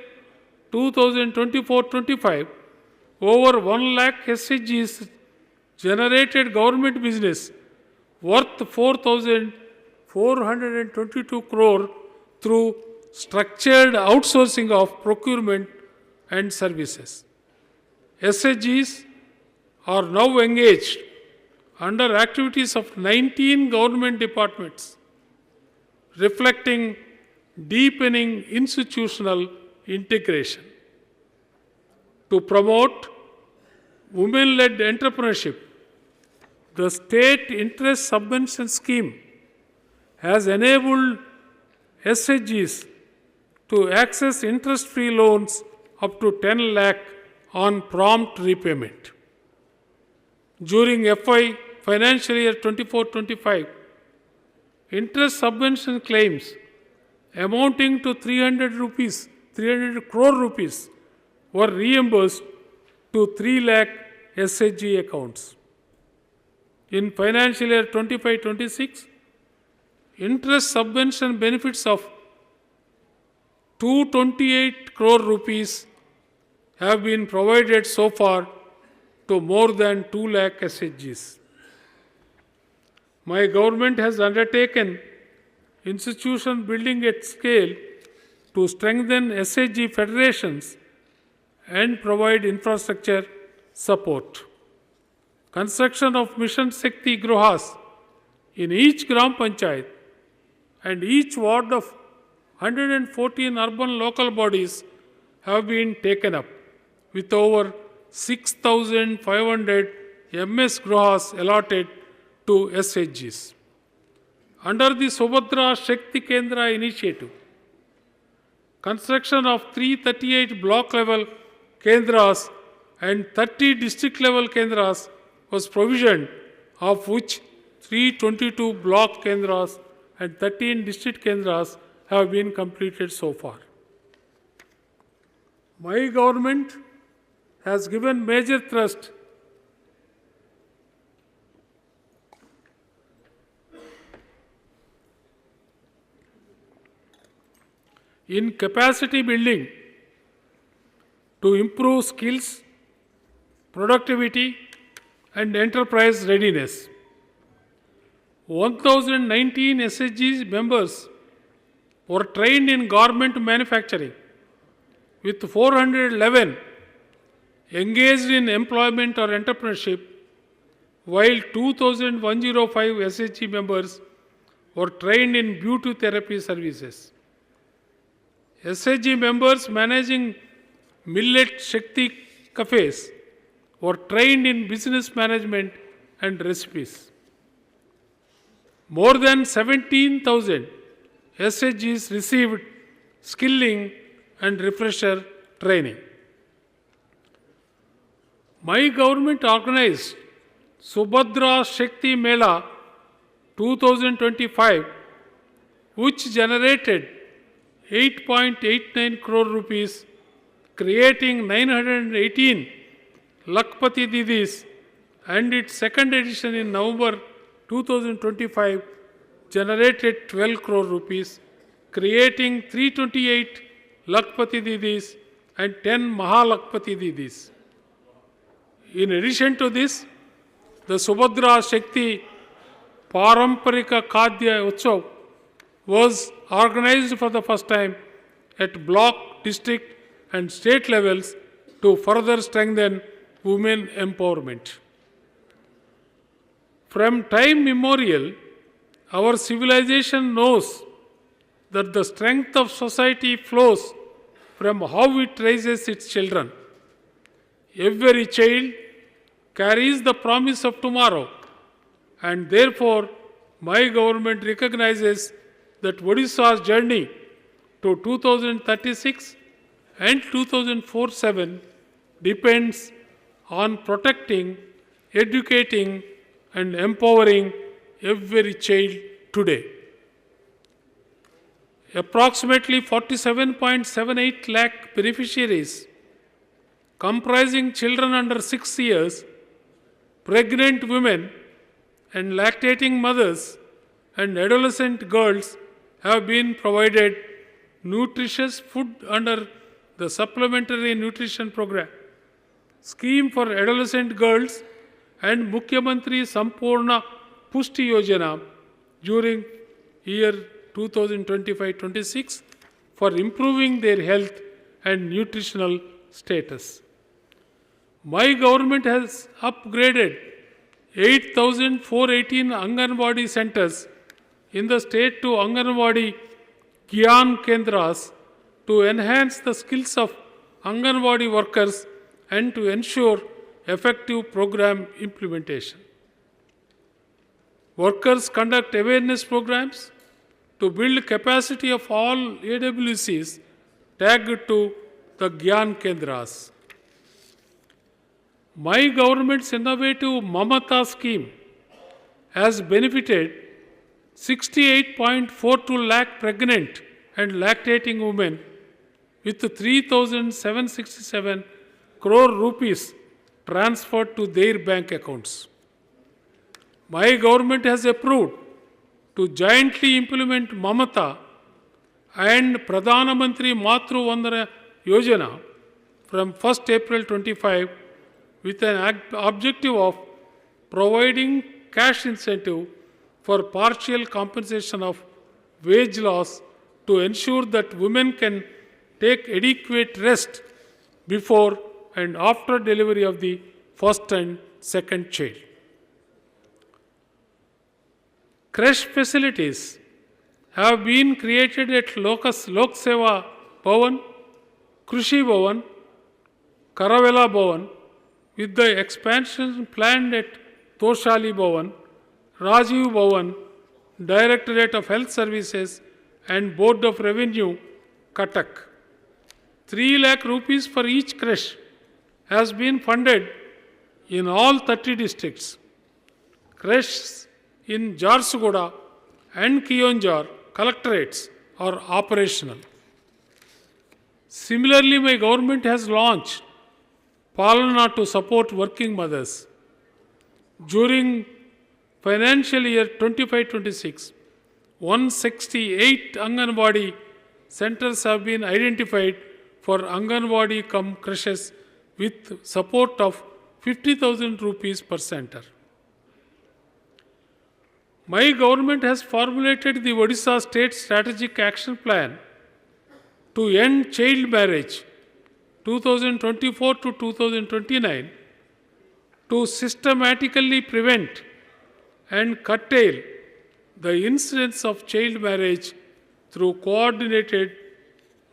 2024-25, over 1 lakh SHGs generated government business worth 4,422 crore through structured outsourcing of procurement and services. SHGs are now engaged under activities of 19 government departments, reflecting deepening institutional integration. To promote women-led entrepreneurship, the State Interest Subvention Scheme has enabled SHGs to access interest-free loans up to 10 lakh on prompt repayment. During financial year 24-25, interest subvention claims amounting to 300 crore rupees were reimbursed to 3 lakh SHG accounts. In financial year 25-26, interest subvention benefits of 228 crore rupees have been provided so far to more than 2 lakh SHGs. My government has undertaken institution building at scale to strengthen SHG federations and provide infrastructure support. Construction of Mission Shakti Gruhas in each Gram Panchayat and each ward of 114 urban local bodies have been taken up, with over 6,500 MS Gruhas allotted to SHGs. Under the Subhadra Shakti Kendra initiative, construction of 338 block-level Kendras and 30 district-level Kendras was provisioned, of which 322 block Kendras and 13 district kendras have been completed so far. My government has given major thrust in capacity building to improve skills, productivity, and enterprise readiness. 1,019 SHG members were trained in garment manufacturing, with 411 engaged in employment or entrepreneurship, while 2,105 SHG members were trained in beauty therapy services. SHG members managing millet Shakti cafes were trained in business management and recipes. More than 17,000 SHGs received skilling and refresher training. My government organized Subhadra Shakti Mela 2025, which generated 8.89 crore rupees, creating 918 Lakpati Didis, and its second edition in November 2025 generated 12 crore rupees, creating 328 Lakpati Didis and 10 Mahalakpati Didis. In addition to this, the Subhadra Shakti Paramparika Khadya Utsav was organized for the first time at block, district, and state levels to further strengthen women empowerment. From time immemorial, our civilization knows that the strength of society flows from how it raises its children. Every child carries the promise of tomorrow, and therefore my government recognizes that Odisha's journey to 2036 and 2047 depends on protecting, educating, and empowering every child today. Approximately 47.78 lakh beneficiaries, comprising children under 6 years, pregnant women, and lactating mothers and adolescent girls have been provided nutritious food under the Supplementary Nutrition Program, Scheme for Adolescent Girls, and Mukhyamantri Sampurna Pushti Yojana during year 2025-26 for improving their health and nutritional status. My government has upgraded 8,418 Anganwadi centers in the state to Anganwadi Gyan Kendras to enhance the skills of Anganwadi workers and to ensure effective program implementation. Workers conduct awareness programs to build capacity of all AWCs tagged to the Gyan Kendras. My government's innovative Mamata scheme has benefited 68.42 lakh pregnant and lactating women with 3,767 crore rupees transferred to their bank accounts. My government has approved to jointly implement Mamata and Pradhana Mantri Matru Vandana Yojana from 1st April 25 with an objective of providing cash incentive for partial compensation of wage loss to ensure that women can take adequate rest before and after delivery of the first and second child. Creche facilities have been created at Lok Seva Bhavan, Krushi Bhavan, Karavela Bhavan, with the expansion planned at Toshali Bhavan, Rajiv Bhavan, Directorate of Health Services and Board of Revenue, Cuttack. 3 lakh rupees for each creche has been funded in all 30 districts. Creches in Jharsuguda and Kionjar collectorates are operational. Similarly, my government has launched Palana to support working mothers. During financial year 25-26, 168 Anganwadi centers have been identified for Anganwadi cum creches with support of 50,000 rupees per center. My government has formulated the Odisha State Strategic Action Plan to end child marriage 2024 to 2029 to systematically prevent and curtail the incidence of child marriage through coordinated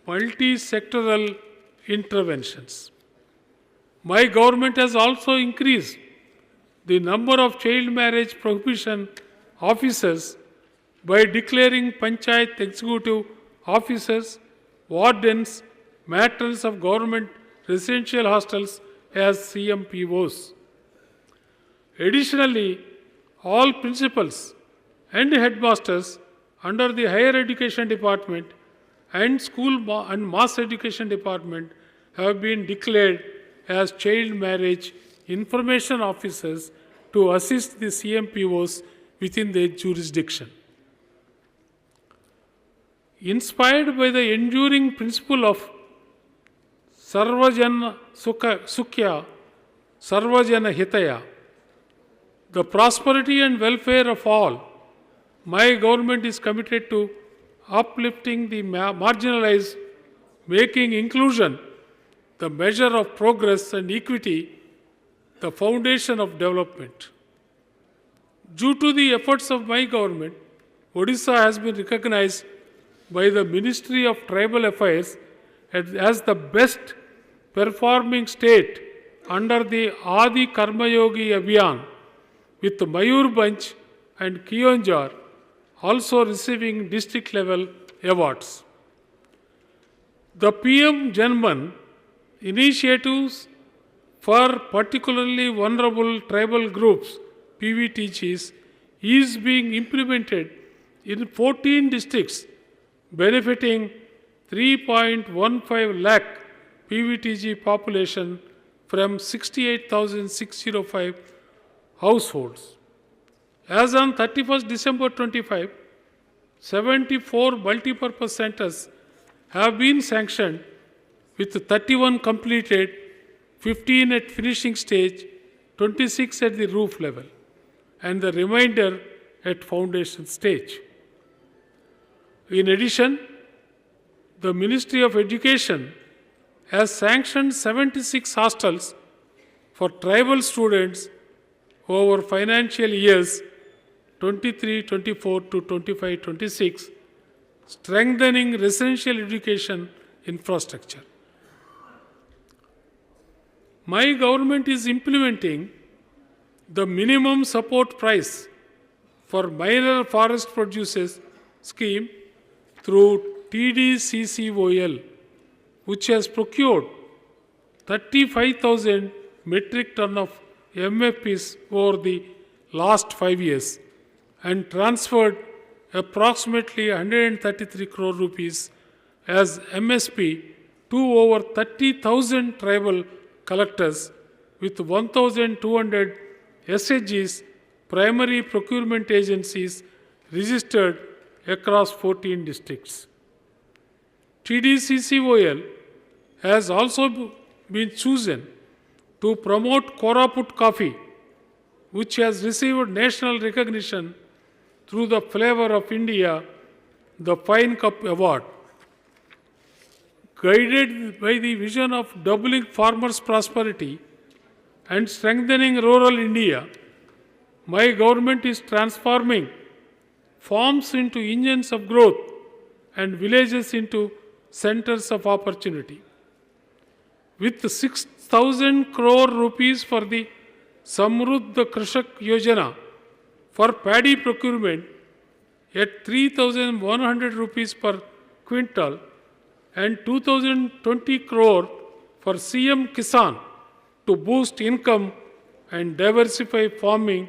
multi-sectoral interventions. My government has also increased the number of child marriage prohibition officers by declaring panchayat executive officers, wardens, matrons of government residential hostels as CMPOs. Additionally, all principals and headmasters under the Higher Education Department and School and Mass Education Department have been declared as child marriage information officers to assist the CMPOs within their jurisdiction. Inspired by the enduring principle of Sarvajana Sukhya, Sarvajana Hitaya, the prosperity and welfare of all, my government is committed to uplifting the marginalized, making inclusion the measure of progress and equity, the foundation of development. Due to the efforts of my government, Odisha has been recognized by the Ministry of Tribal Affairs as the best performing state under the Adi Karma Yogi Abhiyan, with Mayurbhanj and Kionjar also receiving district level awards. The PM Janman initiatives for particularly vulnerable tribal groups, PVTGs, is being implemented in 14 districts, benefiting 3.15 lakh PVTG population from 68,605 households. As on 31st December 25, 74 multipurpose centers have been sanctioned, with 31 completed, 15 at finishing stage, 26 at the roof level, and the remainder at foundation stage. In addition, the Ministry of Education has sanctioned 76 hostels for tribal students over financial years 23-24 to 25-26, strengthening residential education infrastructure. My government is implementing the minimum support price for minor forest producers scheme through TDCCOL, which has procured 35,000 metric ton of MFPs over the last 5 years and transferred approximately 133 crore rupees as MSP to over 30,000 tribal collectors with 1,200 SHGs, primary procurement agencies, registered across 14 districts. TDCCOL has also been chosen to promote Koraput coffee, which has received national recognition through the Flavor of India, the Fine Cup Award. Guided by the vision of doubling farmers' prosperity and strengthening rural India, my government is transforming farms into engines of growth and villages into centers of opportunity. With 6,000 crore rupees for the Samruddha Krishak Yojana for paddy procurement at 3,100 rupees per quintal and 2,020 crore for CM Kisan to boost income and diversify farming,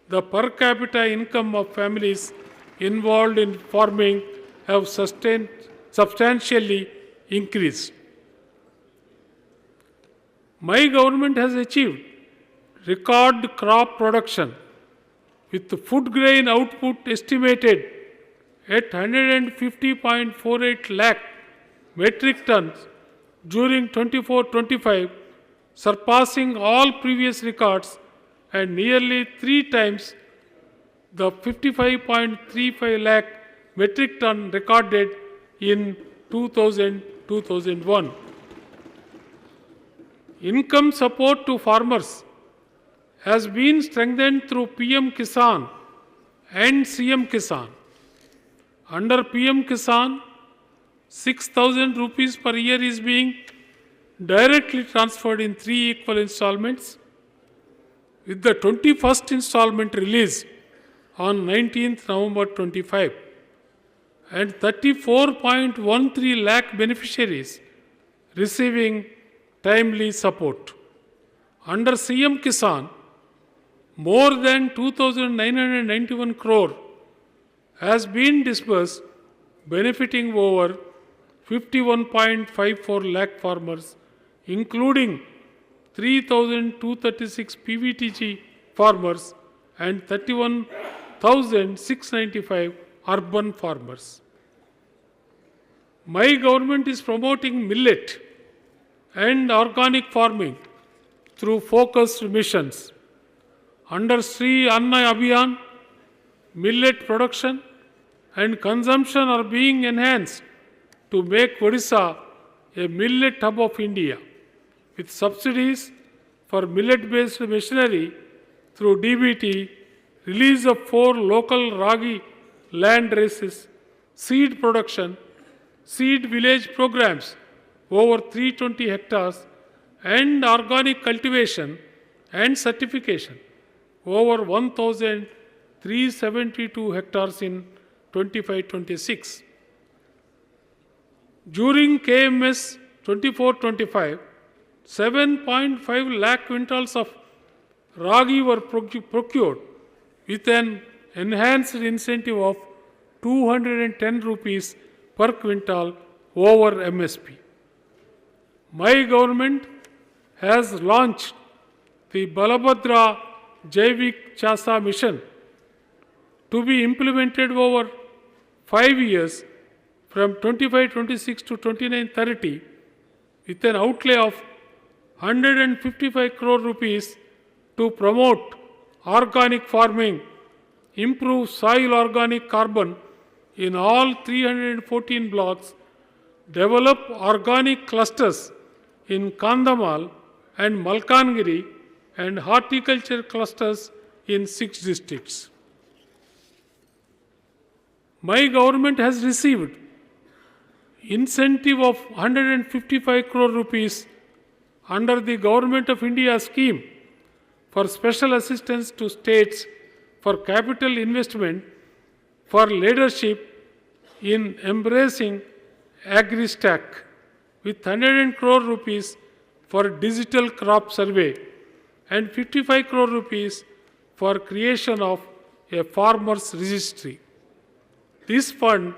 the per capita income of families involved in farming have substantially increased. My government has achieved record crop production with the food grain output estimated at 150.48 lakh metric tons during 24-25, surpassing all previous records and nearly 3 times the 55.35 lakh metric ton recorded in 2000-2001. Income support to farmers has been strengthened through PM Kisan and CM Kisan. Under PM Kisan, 6,000 rupees per year is being directly transferred in 3 equal installments, with the 21st installment released on 19th November 25, and 34.13 lakh beneficiaries receiving timely support. Under CM Kisan, more than 2,991 crore has been disbursed, benefiting over 51.54 lakh farmers, including 3,236 PVTG farmers and 31,695 urban farmers. My government is promoting millet and organic farming through focused missions. Under Sri Anna Abhiyan, millet production and consumption are being enhanced to make Odisha a millet hub of India, with subsidies for millet-based machinery through DBT, release of 4 local Ragi land races, seed production, seed village programs over 320 hectares, and organic cultivation and certification over 1,372 hectares in 25-26. During KMS 24-25, 7.5 lakh quintals of Ragi were procured with an enhanced incentive of 210 rupees per quintal over MSP. My government has launched the Balabhadra Jaivik Chasa mission to be implemented over 5 years from 25-26 to 29-30 with an outlay of 155 crore rupees to promote organic farming, improve soil organic carbon in all 314 blocks, develop organic clusters in Kandhamal and Malkangiri, and horticulture clusters in 6 districts. My government has received incentive of 155 crore rupees under the Government of India scheme for special assistance to states for capital investment for leadership in embracing AgriStack, with 100 crore rupees for digital crop survey and 55 crore rupees for creation of a farmers registry. This fund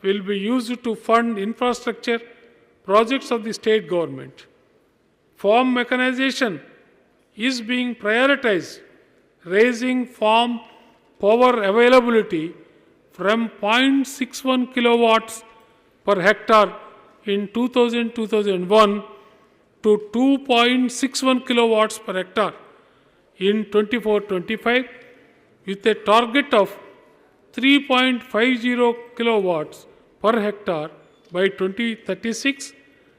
will be used to fund infrastructure projects of the state government. Farm mechanization is being prioritized, raising farm power availability from 0.61 kilowatts per hectare in 2000-2001 to 2.61 kilowatts per hectare in 24-25, with a target of 3.50 kilowatts per hectare by 2036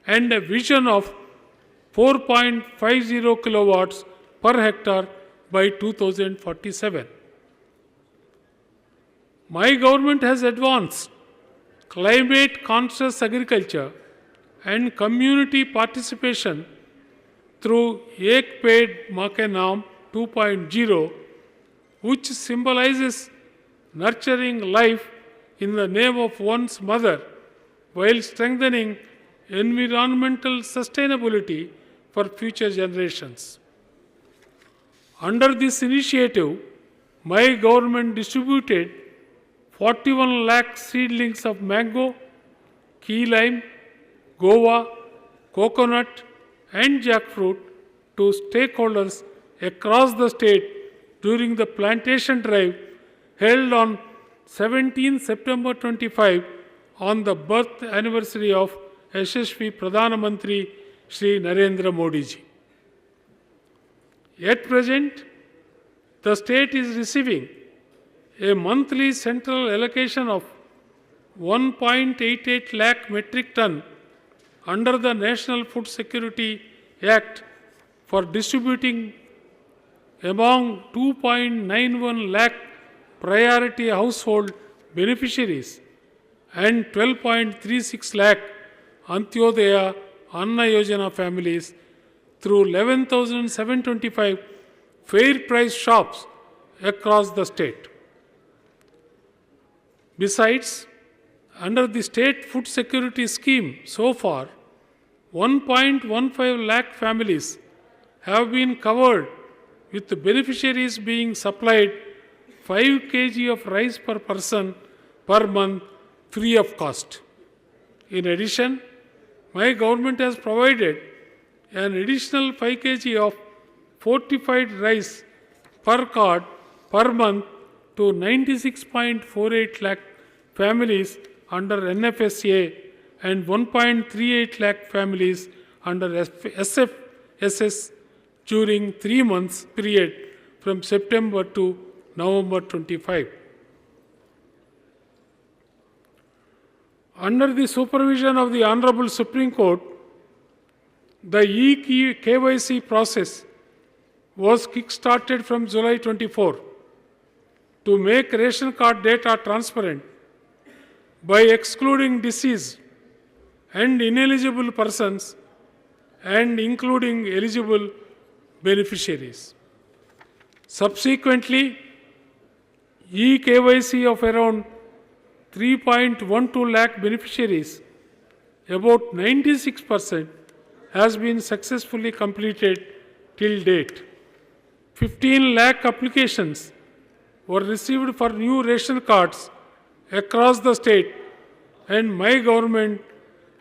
and a vision of 4.50 kilowatts per hectare by 2047. My government has advanced climate conscious agriculture and community participation through Ek Ped Maa Ke Naam 2.0, which symbolizes nurturing life in the name of one's mother while strengthening environmental sustainability for future generations. Under this initiative, my government distributed 41 lakh seedlings of mango, key lime, guava, coconut, and jackfruit to stakeholders across the state during the plantation drive held on 17 September 25 on the birth anniversary of Yashasvi Pradhana Mantri Shri Narendra Modi ji. At present, the state is receiving a monthly central allocation of 1.88 lakh metric ton under the National Food Security Act for distributing among 2.91 lakh priority household beneficiaries and 12.36 lakh Antyodaya Anna Yojana families through 11,725 fair price shops across the state. Besides, under the state food security scheme, so far, 1.15 lakh families have been covered, with the beneficiaries being supplied 5 kg of rice per person per month free of cost. In addition, my government has provided an additional 5 kg of fortified rice per card per month to 96.48 lakh families under NFSA and 1.38 lakh families under SFSS during 3 months period from September to November 25. Under the supervision of the Honorable Supreme Court, the e-KYC process was kick-started from July 24 to make ration card data transparent by excluding deceased and ineligible persons and including eligible beneficiaries. Subsequently, e-KYC of around 3.12 lakh beneficiaries, about 96%, has been successfully completed till date. 15 lakh applications were received for new ration cards across the state, and my government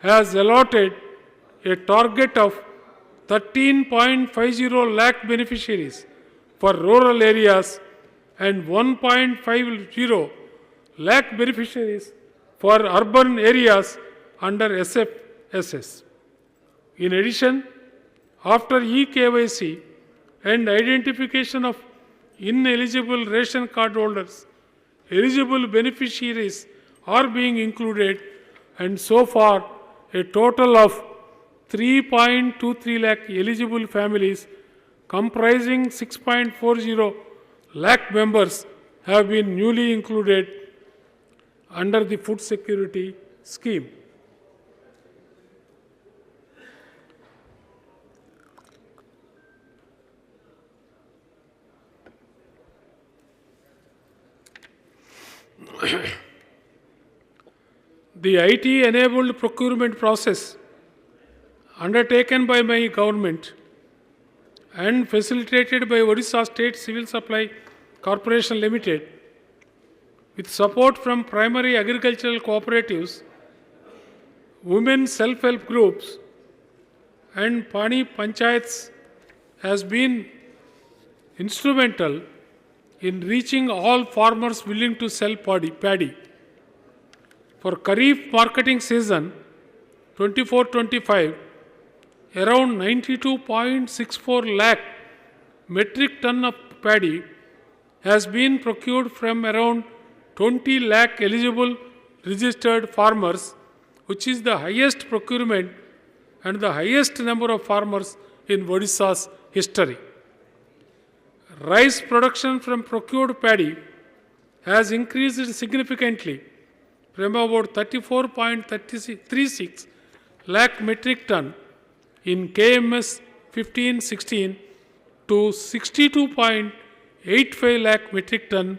has allotted a target of 13.50 lakh beneficiaries for rural areas and 1.50 lakh beneficiaries for urban areas under SFSS. In addition, after e-KYC and identification of ineligible ration card holders, eligible beneficiaries are being included, and so far a total of 3.23 lakh eligible families comprising 6.40 lakh members have been newly included under the food security scheme. The IT-enabled procurement process undertaken by my government and facilitated by Odisha State Civil Supply Corporation Limited with support from primary agricultural cooperatives, women self-help groups and Pani Panchayats has been instrumental in reaching all farmers willing to sell paddy. For Kharif marketing season 24-25, around 92.64 lakh metric ton of paddy has been procured from around 20 lakh eligible registered farmers, which is the highest procurement and the highest number of farmers in Odisha's history. Rice production from procured paddy has increased significantly from about 34.36 lakh metric ton in KMS 15-16 to 62.85 lakh metric ton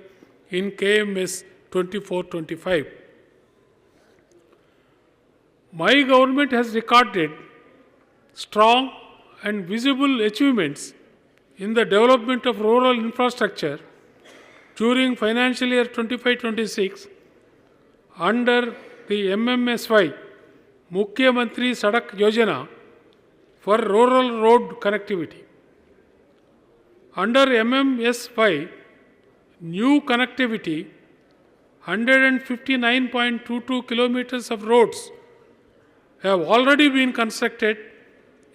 in KMS 24-25. My government has recorded strong and visible achievements in the development of rural infrastructure during financial year 25-26 under the MMSY, Mukhyamantri Sadak Yojana, for rural road connectivity. Under MMSY, new connectivity, 159.22 kilometers of roads have already been constructed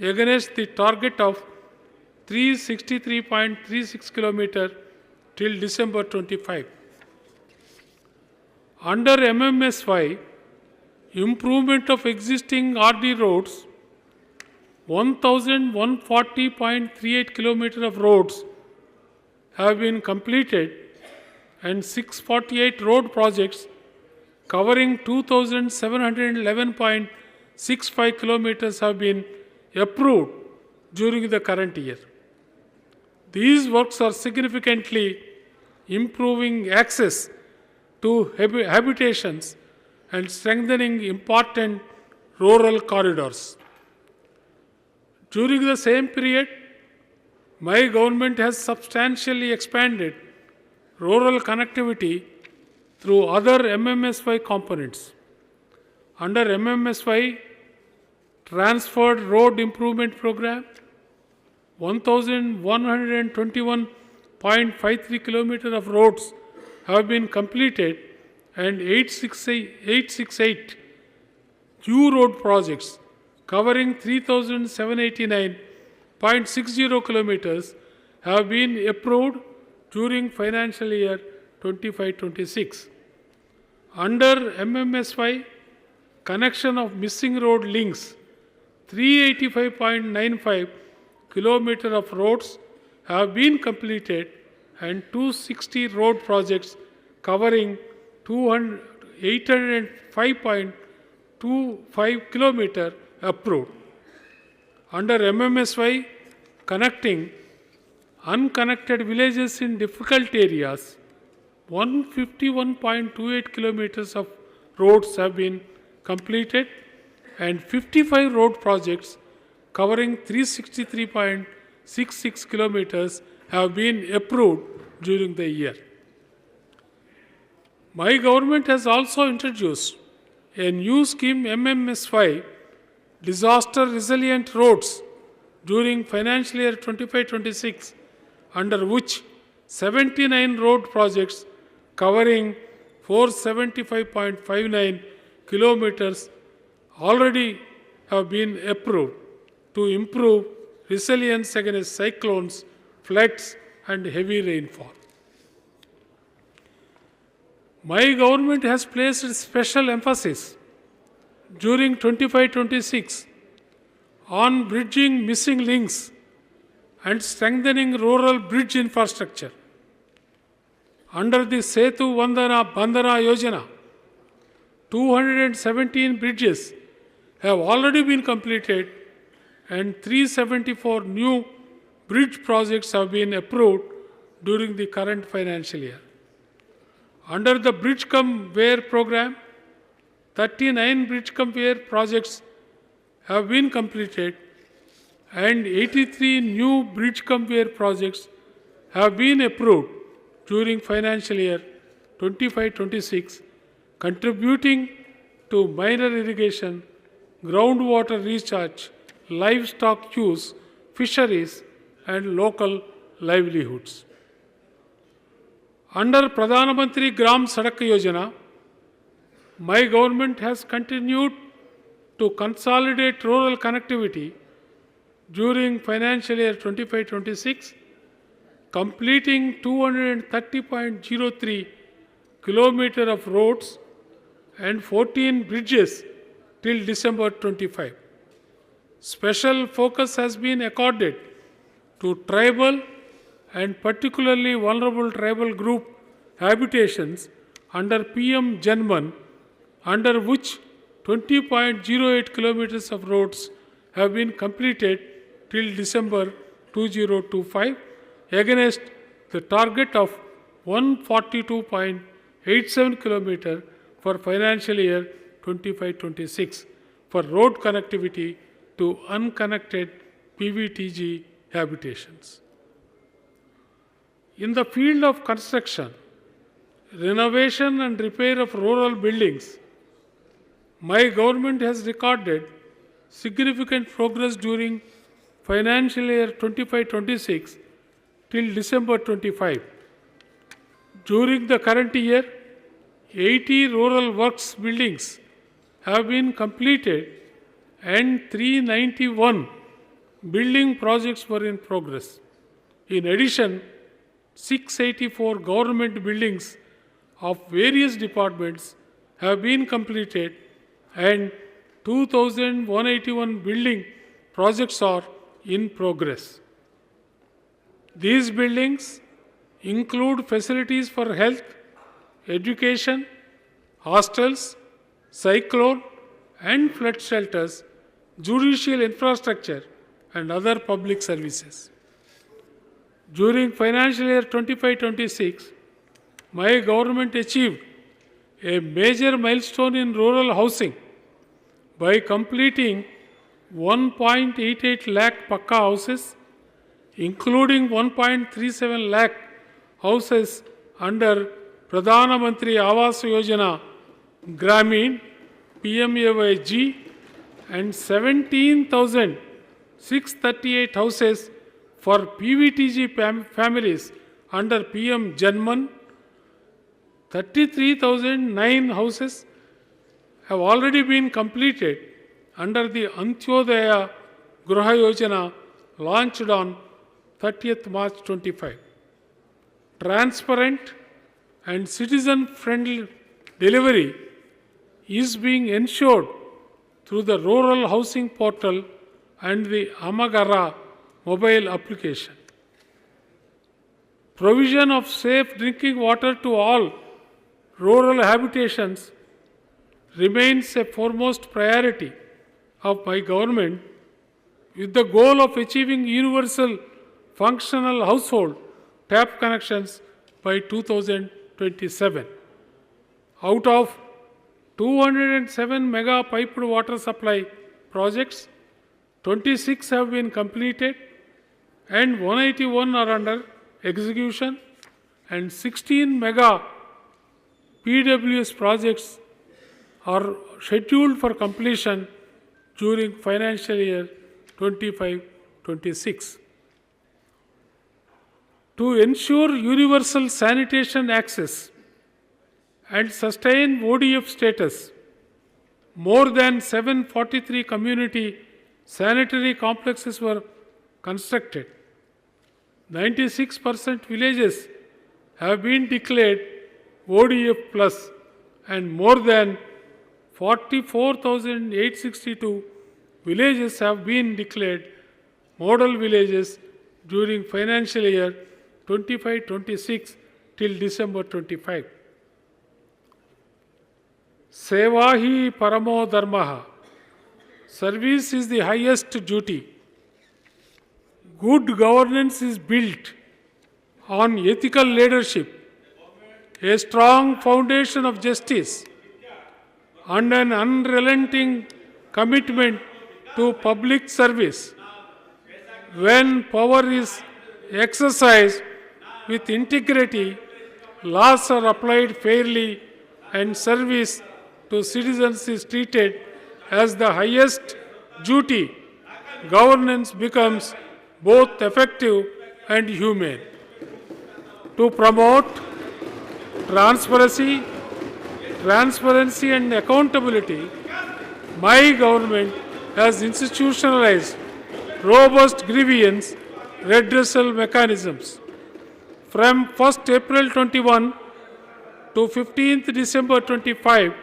against the target of 363.36 kilometers till December 25. Under MMSY, improvement of existing RD roads, 1,140.38 kilometers of roads have been completed and 648 road projects covering 2,711.65 kilometers have been approved during the current year. These works are significantly improving access to habitations and strengthening important rural corridors. During the same period, my government has substantially expanded rural connectivity through other MMSY components. Under MMSY, Transferred Road Improvement Program, 1,121.53 kilometers of roads have been completed and 868 new road projects covering 3,789.60 kilometers have been approved during financial year 25-26. Under MMSY, connection of missing road links, 385.95 kilometers of roads have been completed and 260 road projects covering 805.25 kilometers approved. Under MMSY, connecting unconnected villages in difficult areas, 151.28 kilometers of roads have been completed and 55 road projects covering 363.66 kilometers have been approved during the year. My government has also introduced a new scheme MMSY, Disaster Resilient Roads, during financial year 25-26, under which 79 road projects covering 475.59 kilometers already have been approved to improve resilience against cyclones, floods, and heavy rainfall. My government has placed special emphasis during 25-26 on bridging missing links and strengthening rural bridge infrastructure. Under the Setu Bandhana Yojana, 217 bridges have already been completed and 374 new bridge projects have been approved during the current financial year. Under the Bridge Cum Wear program, 39 Bridge Cum Wear projects have been completed and 83 new Bridge Cum Wear projects have been approved during financial year 25-26, contributing to minor irrigation, groundwater recharge, livestock use, fisheries, and local livelihoods. Under Pradhan Mantri Gram Sadak Yojana, my government has continued to consolidate rural connectivity during financial year 25-26, completing 230.03 kilometers of roads and 14 bridges till December 25. Special focus has been accorded to tribal and particularly vulnerable tribal group habitations under PM Janman, under which 20.08 kilometers of roads have been completed till December 2025 against the target of 142.87 kilometers for financial year 25-26 for road connectivity to unconnected PVTG habitations. In the field of construction, renovation and repair of rural buildings, my government has recorded significant progress during financial year 25-26 till December 25. During the current year, 80 rural works buildings have been completed and 391 building projects were in progress. In addition, 684 government buildings of various departments have been completed and 2,181 building projects are in progress. These buildings include facilities for health, education, hostels, cyclone and flood shelters, judicial infrastructure and other public services. During financial year 25-26, my government achieved a major milestone in rural housing by completing 1.88 lakh Pakka houses, including 1.37 lakh houses under Pradhana Mantri Awas Yojana Gramin PMAYG and 17,638 houses for PVTG families under PM Janman. 33,009 houses have already been completed under the Antyodaya Gruha Yojana launched on 30th March 25. Transparent and citizen-friendly delivery is being ensured through the Rural Housing Portal and the Amagara mobile application. Provision of safe drinking water to all rural habitations remains a foremost priority of my government with the goal of achieving universal functional household tap connections by 2027. Out of 207 mega piped water supply projects, 26 have been completed and 181 are under execution and 16 mega PWS projects are scheduled for completion during financial year 25-26. To ensure universal sanitation access and sustain ODF status, more than 743 community sanitary complexes were constructed. 96% villages have been declared ODF plus and more than 44,862 villages have been declared model villages during financial year 25-26 till December 25. Seva hi paramo dharmaha. Service is the highest duty. Good governance is built on ethical leadership, a strong foundation of justice, and an unrelenting commitment to public service. When power is exercised with integrity, laws are applied fairly, and service to citizens is treated as the highest duty, governance becomes both effective and humane. To promote transparency and accountability, my government has institutionalized robust grievance redressal mechanisms. From 1st April 21 to 15th December 25,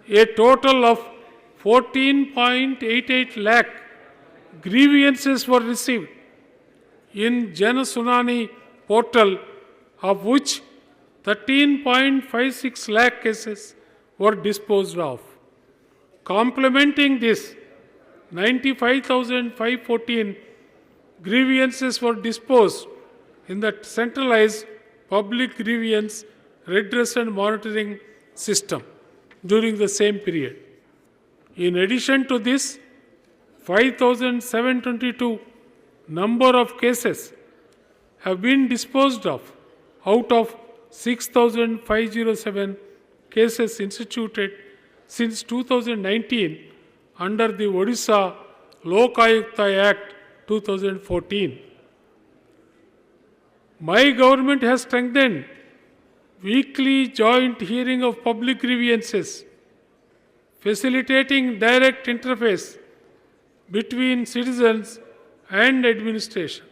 a total of 14.88 lakh grievances were received in Jana Sunani portal, of which 13.56 lakh cases were disposed of. Complementing this, 95,514 grievances were disposed in the centralized public grievance redress and monitoring system during the same period. In addition to this, 5,722 number of cases have been disposed of out of 6,507 cases instituted since 2019 under the Odisha Lokayukta Act 2014. My government has strengthened weekly joint hearing of public grievances, facilitating direct interface between citizens and administration.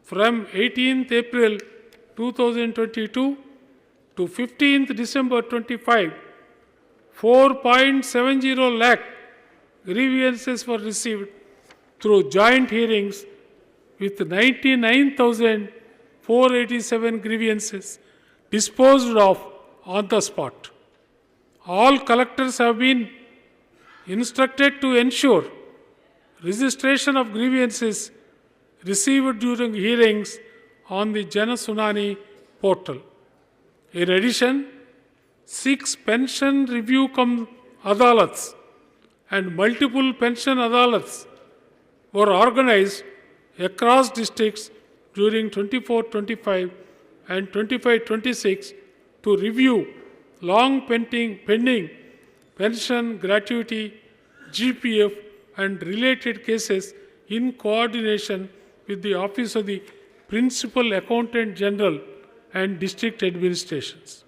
From 18th April 2022 to 15th December 25, 4.70 lakh grievances were received through joint hearings, with 99,487 grievances disposed of on the spot. All collectors have been instructed to ensure registration of grievances received during hearings on the Jana Sunani portal. In addition, 6 pension review adalats and multiple pension adalats were organized across districts during 24-25 and 25-26 to review long pending pension, gratuity, GPF and related cases in coordination with the Office of the Principal Accountant General and district administrations.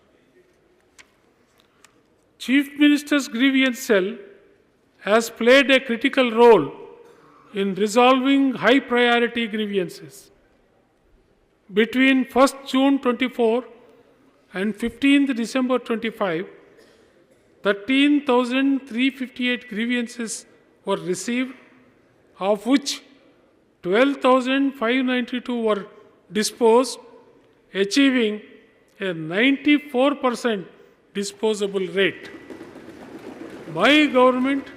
Chief Minister's Grievance Cell has played a critical role in resolving high priority grievances. Between 1st June 24 and 15th December 25, 13,358 grievances were received, of which 12,592 were disposed, achieving a 94% disposable rate. My government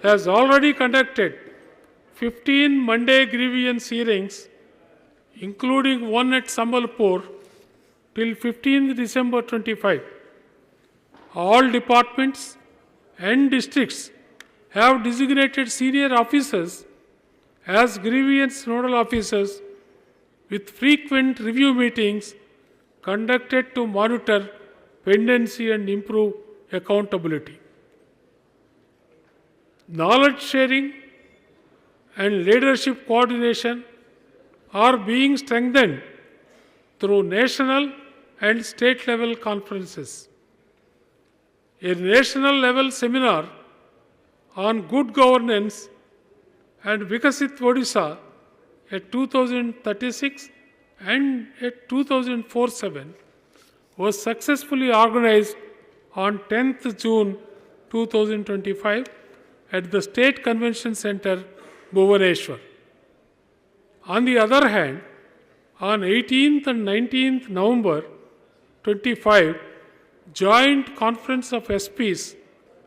has already conducted 15 Monday grievance hearings, including one at Sambalpur, till 15th December 25. All departments and districts have designated senior officers as grievance nodal officers, with frequent review meetings conducted to monitor pendency and improve accountability. Knowledge sharing and leadership coordination are being strengthened through national and state level conferences. A national level seminar on good governance and Vikasit Odisha at 2036 and at 2047 was successfully organized on 10th June 2025 at the State Convention Center, Bhubaneswar. On the other hand, on 18th and 19th November 25, joint conference of SPs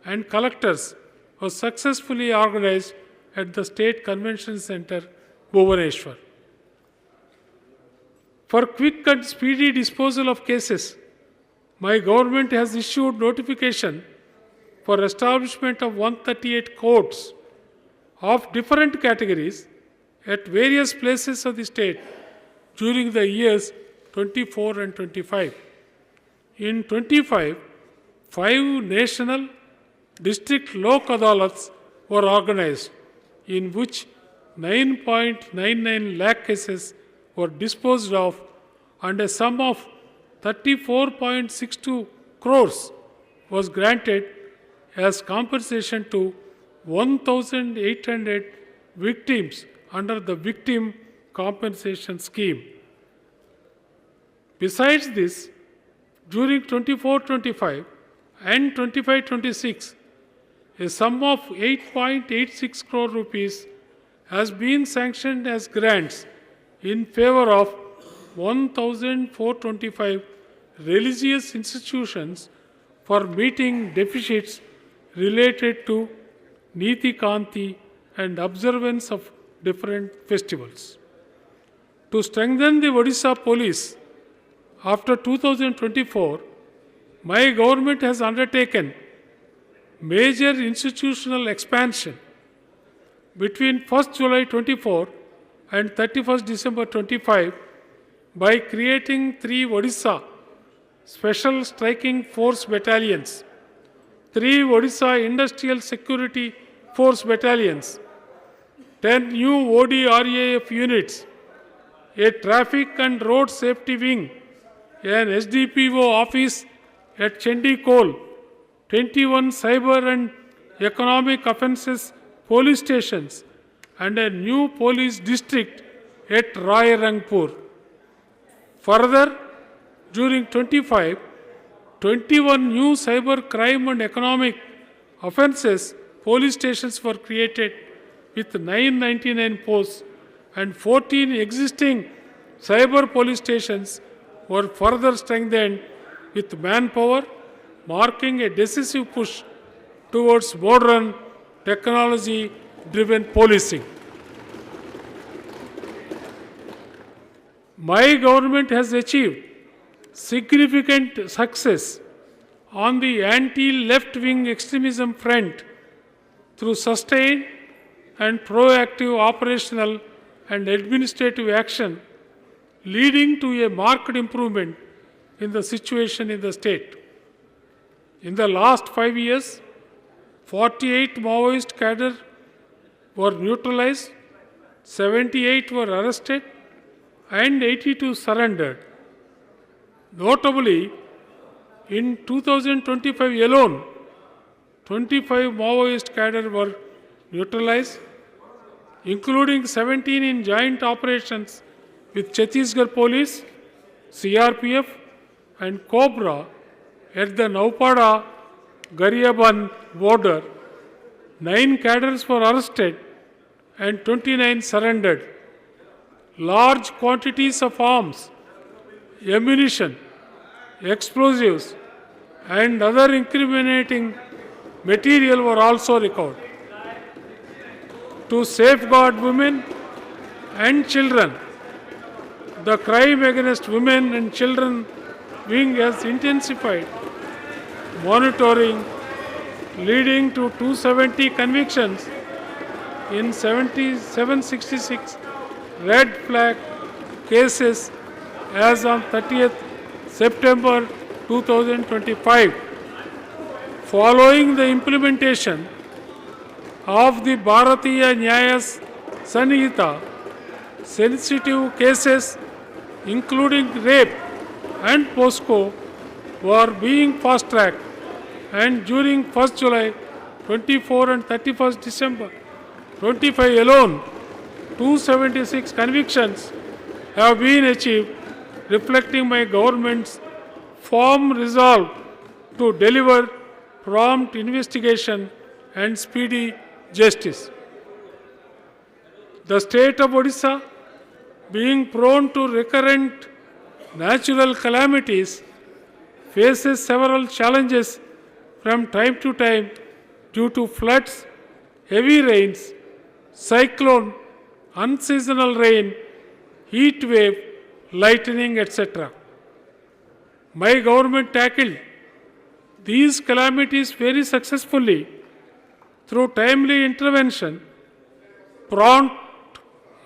and collectors was successfully organized at the State Convention Center, Bhubaneswar. For quick and speedy disposal of cases, my government has issued notification for establishment of 138 courts of different categories at various places of the state during the years 24 and 25. In 25, 5 national district Lok Adalats were organized, in which 9.99 lakh cases were disposed of and a sum of 34.62 crores was granted as compensation to 1,800 victims under the Victim Compensation Scheme. Besides this, during 24-25 and 25-26, a sum of 8.86 crore rupees has been sanctioned as grants in favor of 1,425 religious institutions for meeting deficits related to Niti Kanti and observance of different festivals. To strengthen the Odisha police, after 2024, my government has undertaken major institutional expansion. Between 1st July 24 and 31st December 25, by creating 3 Odisha Special Striking Force Battalions, 3 Odisha Industrial Security Force Battalions, 10 new ODRAF units, a Traffic and Road Safety Wing, an SDPO office at Chendikol, 21 cyber and economic offences police stations, and a new police district at Rayarangpur. Further, during 25, 21 new cyber crime and economic offences police stations were created with 999 posts, and 14 existing cyber police stations were further strengthened with manpower, marking a decisive push towards modern technology-driven policing. My government has achieved significant success on the anti-left-wing extremism front through sustained and proactive operational and administrative action, leading to a marked improvement in the situation in the state. In the last 5 years, 48 Maoist cadres were neutralized, 78 were arrested, and 82 surrendered. Notably, in 2025 alone, 25 Maoist cadres were neutralized, including 17 in joint operations with Chhattisgarh Police, CRPF, and Cobra at the Naupada-Gariaban border. 9 cadres were arrested and 29 surrendered. Large quantities of arms, ammunition, explosives, and other incriminating material were also recovered. To safeguard women and children, the crime against women and children wing has intensified monitoring, leading to 270 convictions in 766 red flag cases as on 30th September 2025. Following the implementation of the Bharatiya Nyaya Sanhita, sensitive cases including rape and POSCO were being fast-tracked, and during 1st July 24 and 31st December 25 alone, 276 convictions have been achieved, reflecting my government's firm resolve to deliver prompt investigation and speedy justice. The state of Odisha, being prone to recurrent natural calamities, faces several challenges from time to time due to floods, heavy rains, cyclone, unseasonal rain, heat wave, lightning, etc. My government tackled these calamities very successfully through timely intervention, prompt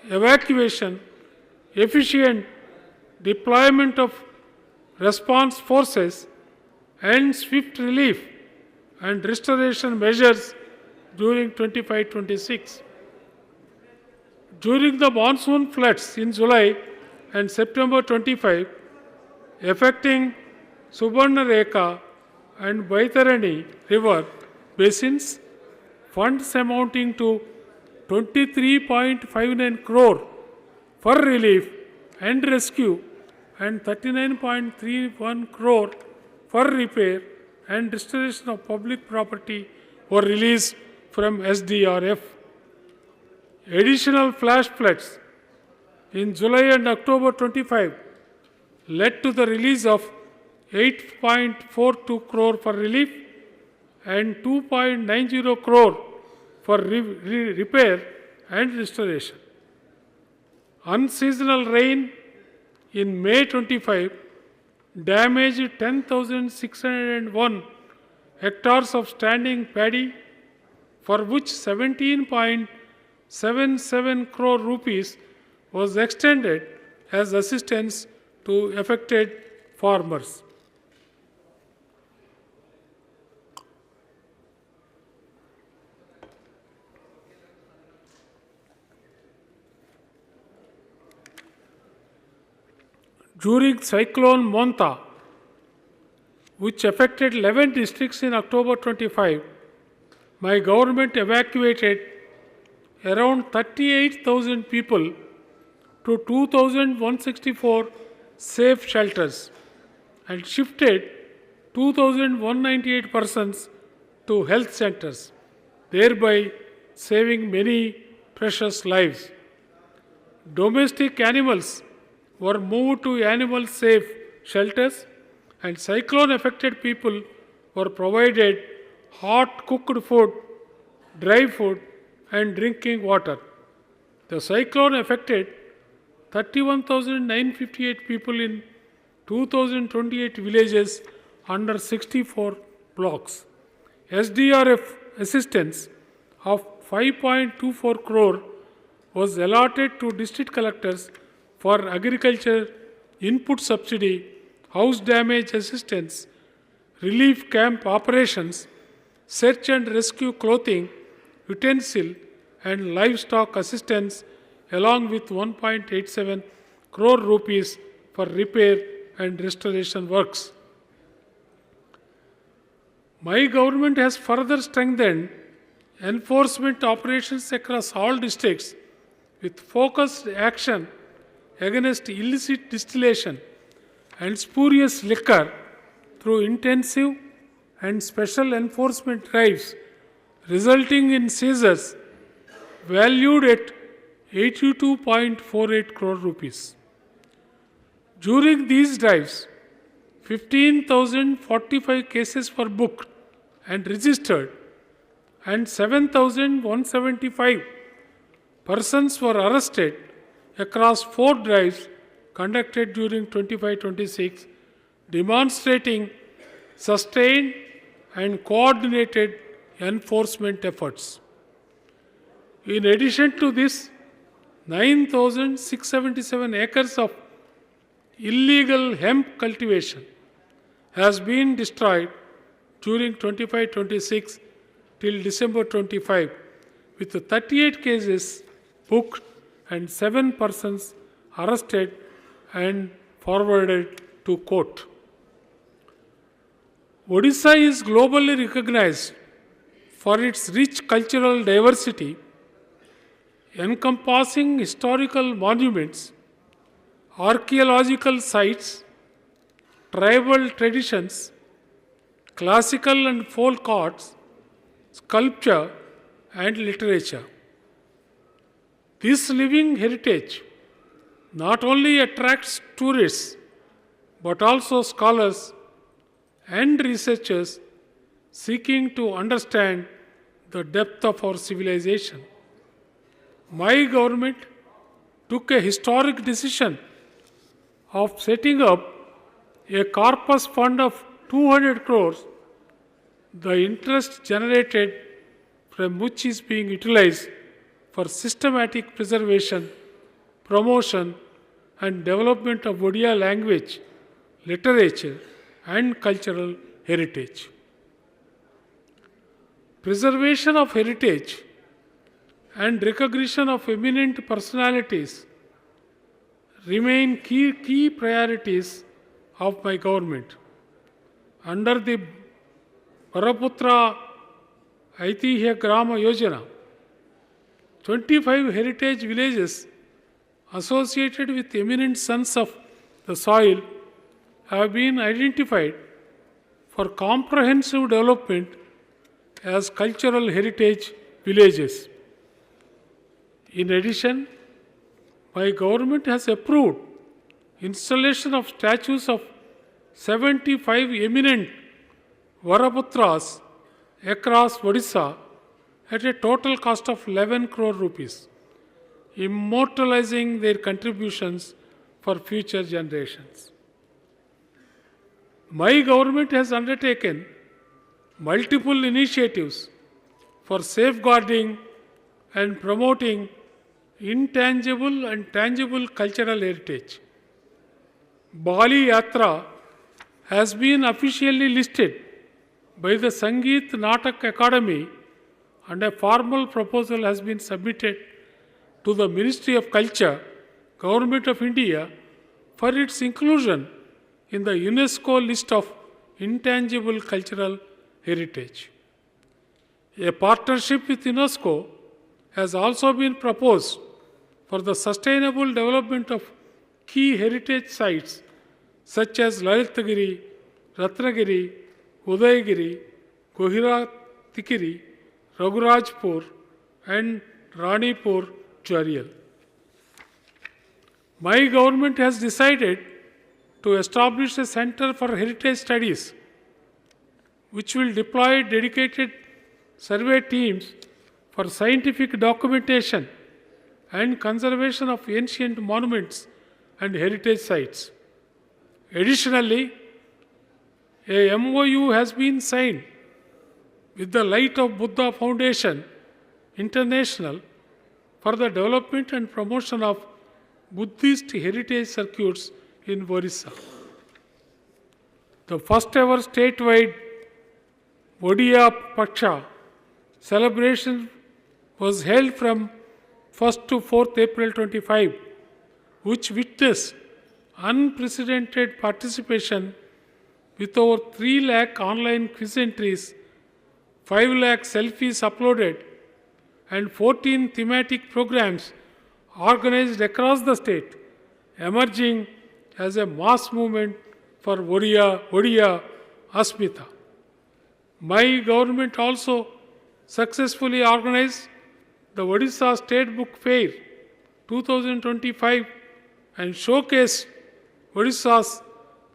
evacuation, efficient deployment of response forces, and swift relief and restoration measures during 25-26. During the monsoon floods in July and September 25, affecting Subarnarekha and Baitarani river basins, funds amounting to 23.59 crore for relief and rescue and 39.31 crore for repair and restoration of public property were released from SDRF. Additional flash floods in July and October 25 led to the release of 8.42 crore for relief and 2.90 crore for repair and restoration. Unseasonal rain in May 25 damaged 10,601 hectares of standing paddy, for which 17.77 crore rupees was extended as assistance to affected farmers. During Cyclone Monta, which affected 11 districts in October 25, my government evacuated around 38,000 people to 2,164 safe shelters and shifted 2,198 persons to health centers, thereby saving many precious lives. Domestic animals were moved to animal safe shelters, and cyclone affected people were provided hot cooked food, dry food, and drinking water. The cyclone affected 31,958 people in 2,028 villages under 64 blocks. SDRF assistance of 5.24 crore was allotted to district collectors for agriculture input subsidy, house damage assistance, relief camp operations, search and rescue clothing, utensil, and livestock assistance, along with 1.87 crore rupees for repair and restoration works. My government has further strengthened enforcement operations across all districts with focused action against illicit distillation and spurious liquor through intensive and special enforcement drives, resulting in seizures valued at 82.48 crore rupees. During these drives, 15,045 cases were booked and registered, and 7,175 persons were arrested across 4 drives conducted during 25-26, demonstrating sustained and coordinated enforcement efforts. In addition to this, 9,677 acres of illegal hemp cultivation has been destroyed during 25-26 till December 25, with 38 cases booked and 7 persons arrested and forwarded to court. Odisha is globally recognized for its rich cultural diversity, encompassing historical monuments, archaeological sites, tribal traditions, classical and folk arts, sculpture, and literature. This living heritage not only attracts tourists but also scholars and researchers seeking to understand the depth of our civilization. My government took a historic decision of setting up a corpus fund of 200 crores, the interest generated from which is being utilized for systematic preservation, promotion, and development of Odia language, literature, and cultural heritage. Preservation of heritage and recognition of eminent personalities remain key priorities of my government. Under the Baraputra Aitihya Grama Yojana, 25 heritage villages associated with eminent sons of the soil have been identified for comprehensive development as cultural heritage villages. In addition, my government has approved installation of statues of 75 eminent Varaputras across Odisha at a total cost of 11 crore rupees, immortalizing their contributions for future generations. My government has undertaken multiple initiatives for safeguarding and promoting intangible and tangible cultural heritage. Bali Yatra has been officially listed by the Sangeet Natak Academy, and a formal proposal has been submitted to the Ministry of Culture, Government of India, for its inclusion in the UNESCO list of intangible cultural heritage. A partnership with UNESCO has also been proposed for the sustainable development of key heritage sites such as Lalitagiri, Ratnagiri, Udayagiri, Tikiri, Raghurajpur, and Ranipur Jarial. My government has decided to establish a Center for Heritage Studies, which will deploy dedicated survey teams for scientific documentation and conservation of ancient monuments and heritage sites. Additionally, a MOU has been signed with the Light of Buddha Foundation International for the development and promotion of Buddhist heritage circuits in Orissa. The first ever statewide Odiya Paksha celebration was held from 1st to 4th April 25, which witnessed unprecedented participation with over 3 lakh online quiz entries, 5 lakh selfies uploaded, and 14 thematic programs organized across the state, emerging as a mass movement for Odiya Asmita. My government also successfully organized the Odisha State Book Fair 2025 and showcased Odisha's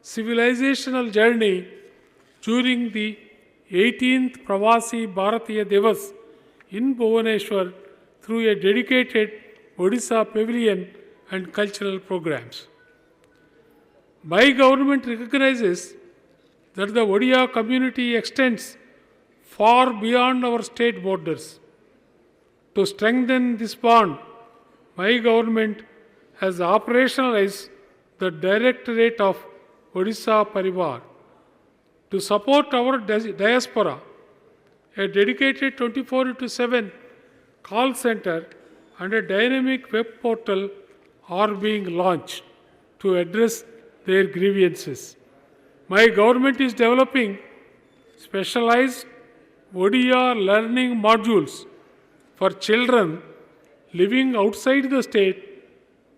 civilizational journey during the 18th Pravasi Bharatiya Divas in Bhubaneswar through a dedicated Odisha pavilion and cultural programs. My government recognizes that the Odiya community extends far beyond our state borders. To strengthen this bond, my government has operationalized the Directorate of Odisha Parivar. To support our diaspora, a dedicated 24/7 call center and a dynamic web portal are being launched to address their grievances. My government is developing specialized Odiya learning modules for children living outside the state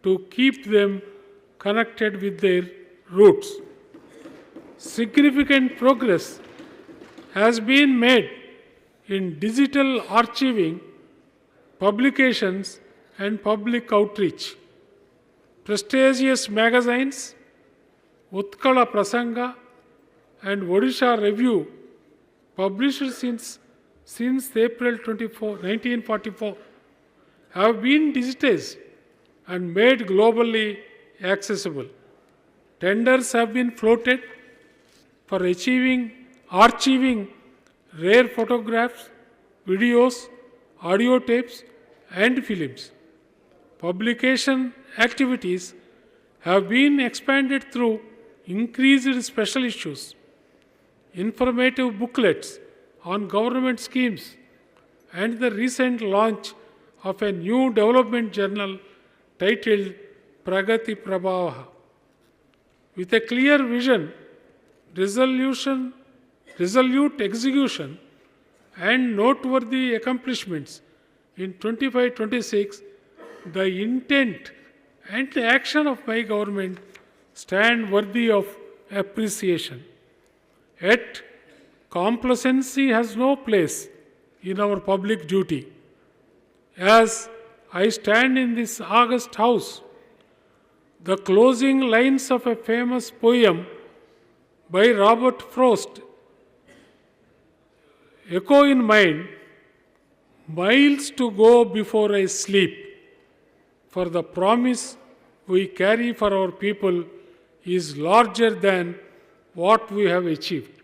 to keep them connected with their roots. Significant progress has been made in digital archiving, publications, and public outreach. Prestigious magazines, Utkala Prasanga and Odisha Review, published since April 1944, have been digitized and made globally accessible. Tenders have been floated for archiving rare photographs, videos, audio tapes, and films. Publication activities have been expanded through increased special issues, informative booklets on government schemes, and the recent launch of a new development journal titled Pragati Prabhavaha. With a clear vision, resolute execution, and noteworthy accomplishments in 25-26, the intent and action of my government stand worthy of appreciation. Yet, complacency has no place in our public duty. As I stand in this august house, the closing lines of a famous poem by Robert Frost echo in mind, miles to go before I sleep, for the promise we carry for our people is larger than what we have achieved,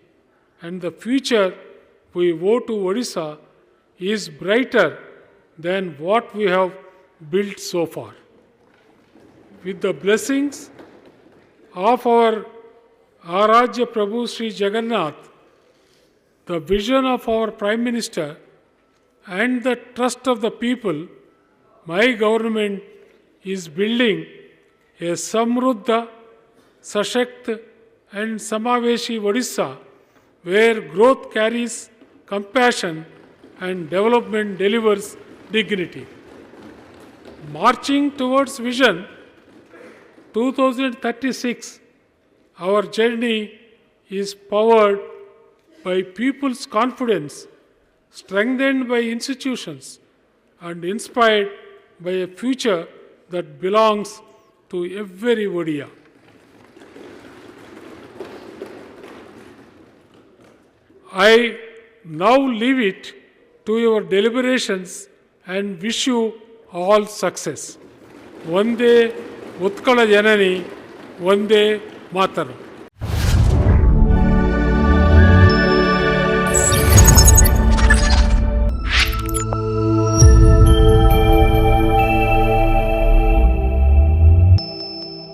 and the future we owe to Odisha is brighter than what we have built so far. With the blessings of our Aradhya Prabhu Sri Jagannath, the vision of our Prime Minister, and the trust of the people, my government is building a Samruddha, Sashakt and Samaveshi Odisha, where growth carries compassion and development delivers dignity. Marching towards Vision 2036, our journey is powered by people's confidence, strengthened by institutions, and inspired by a future that belongs to every Odia. I now leave it to your deliberations and wish you all success. Vande Utkala Janani, Vande Mataram.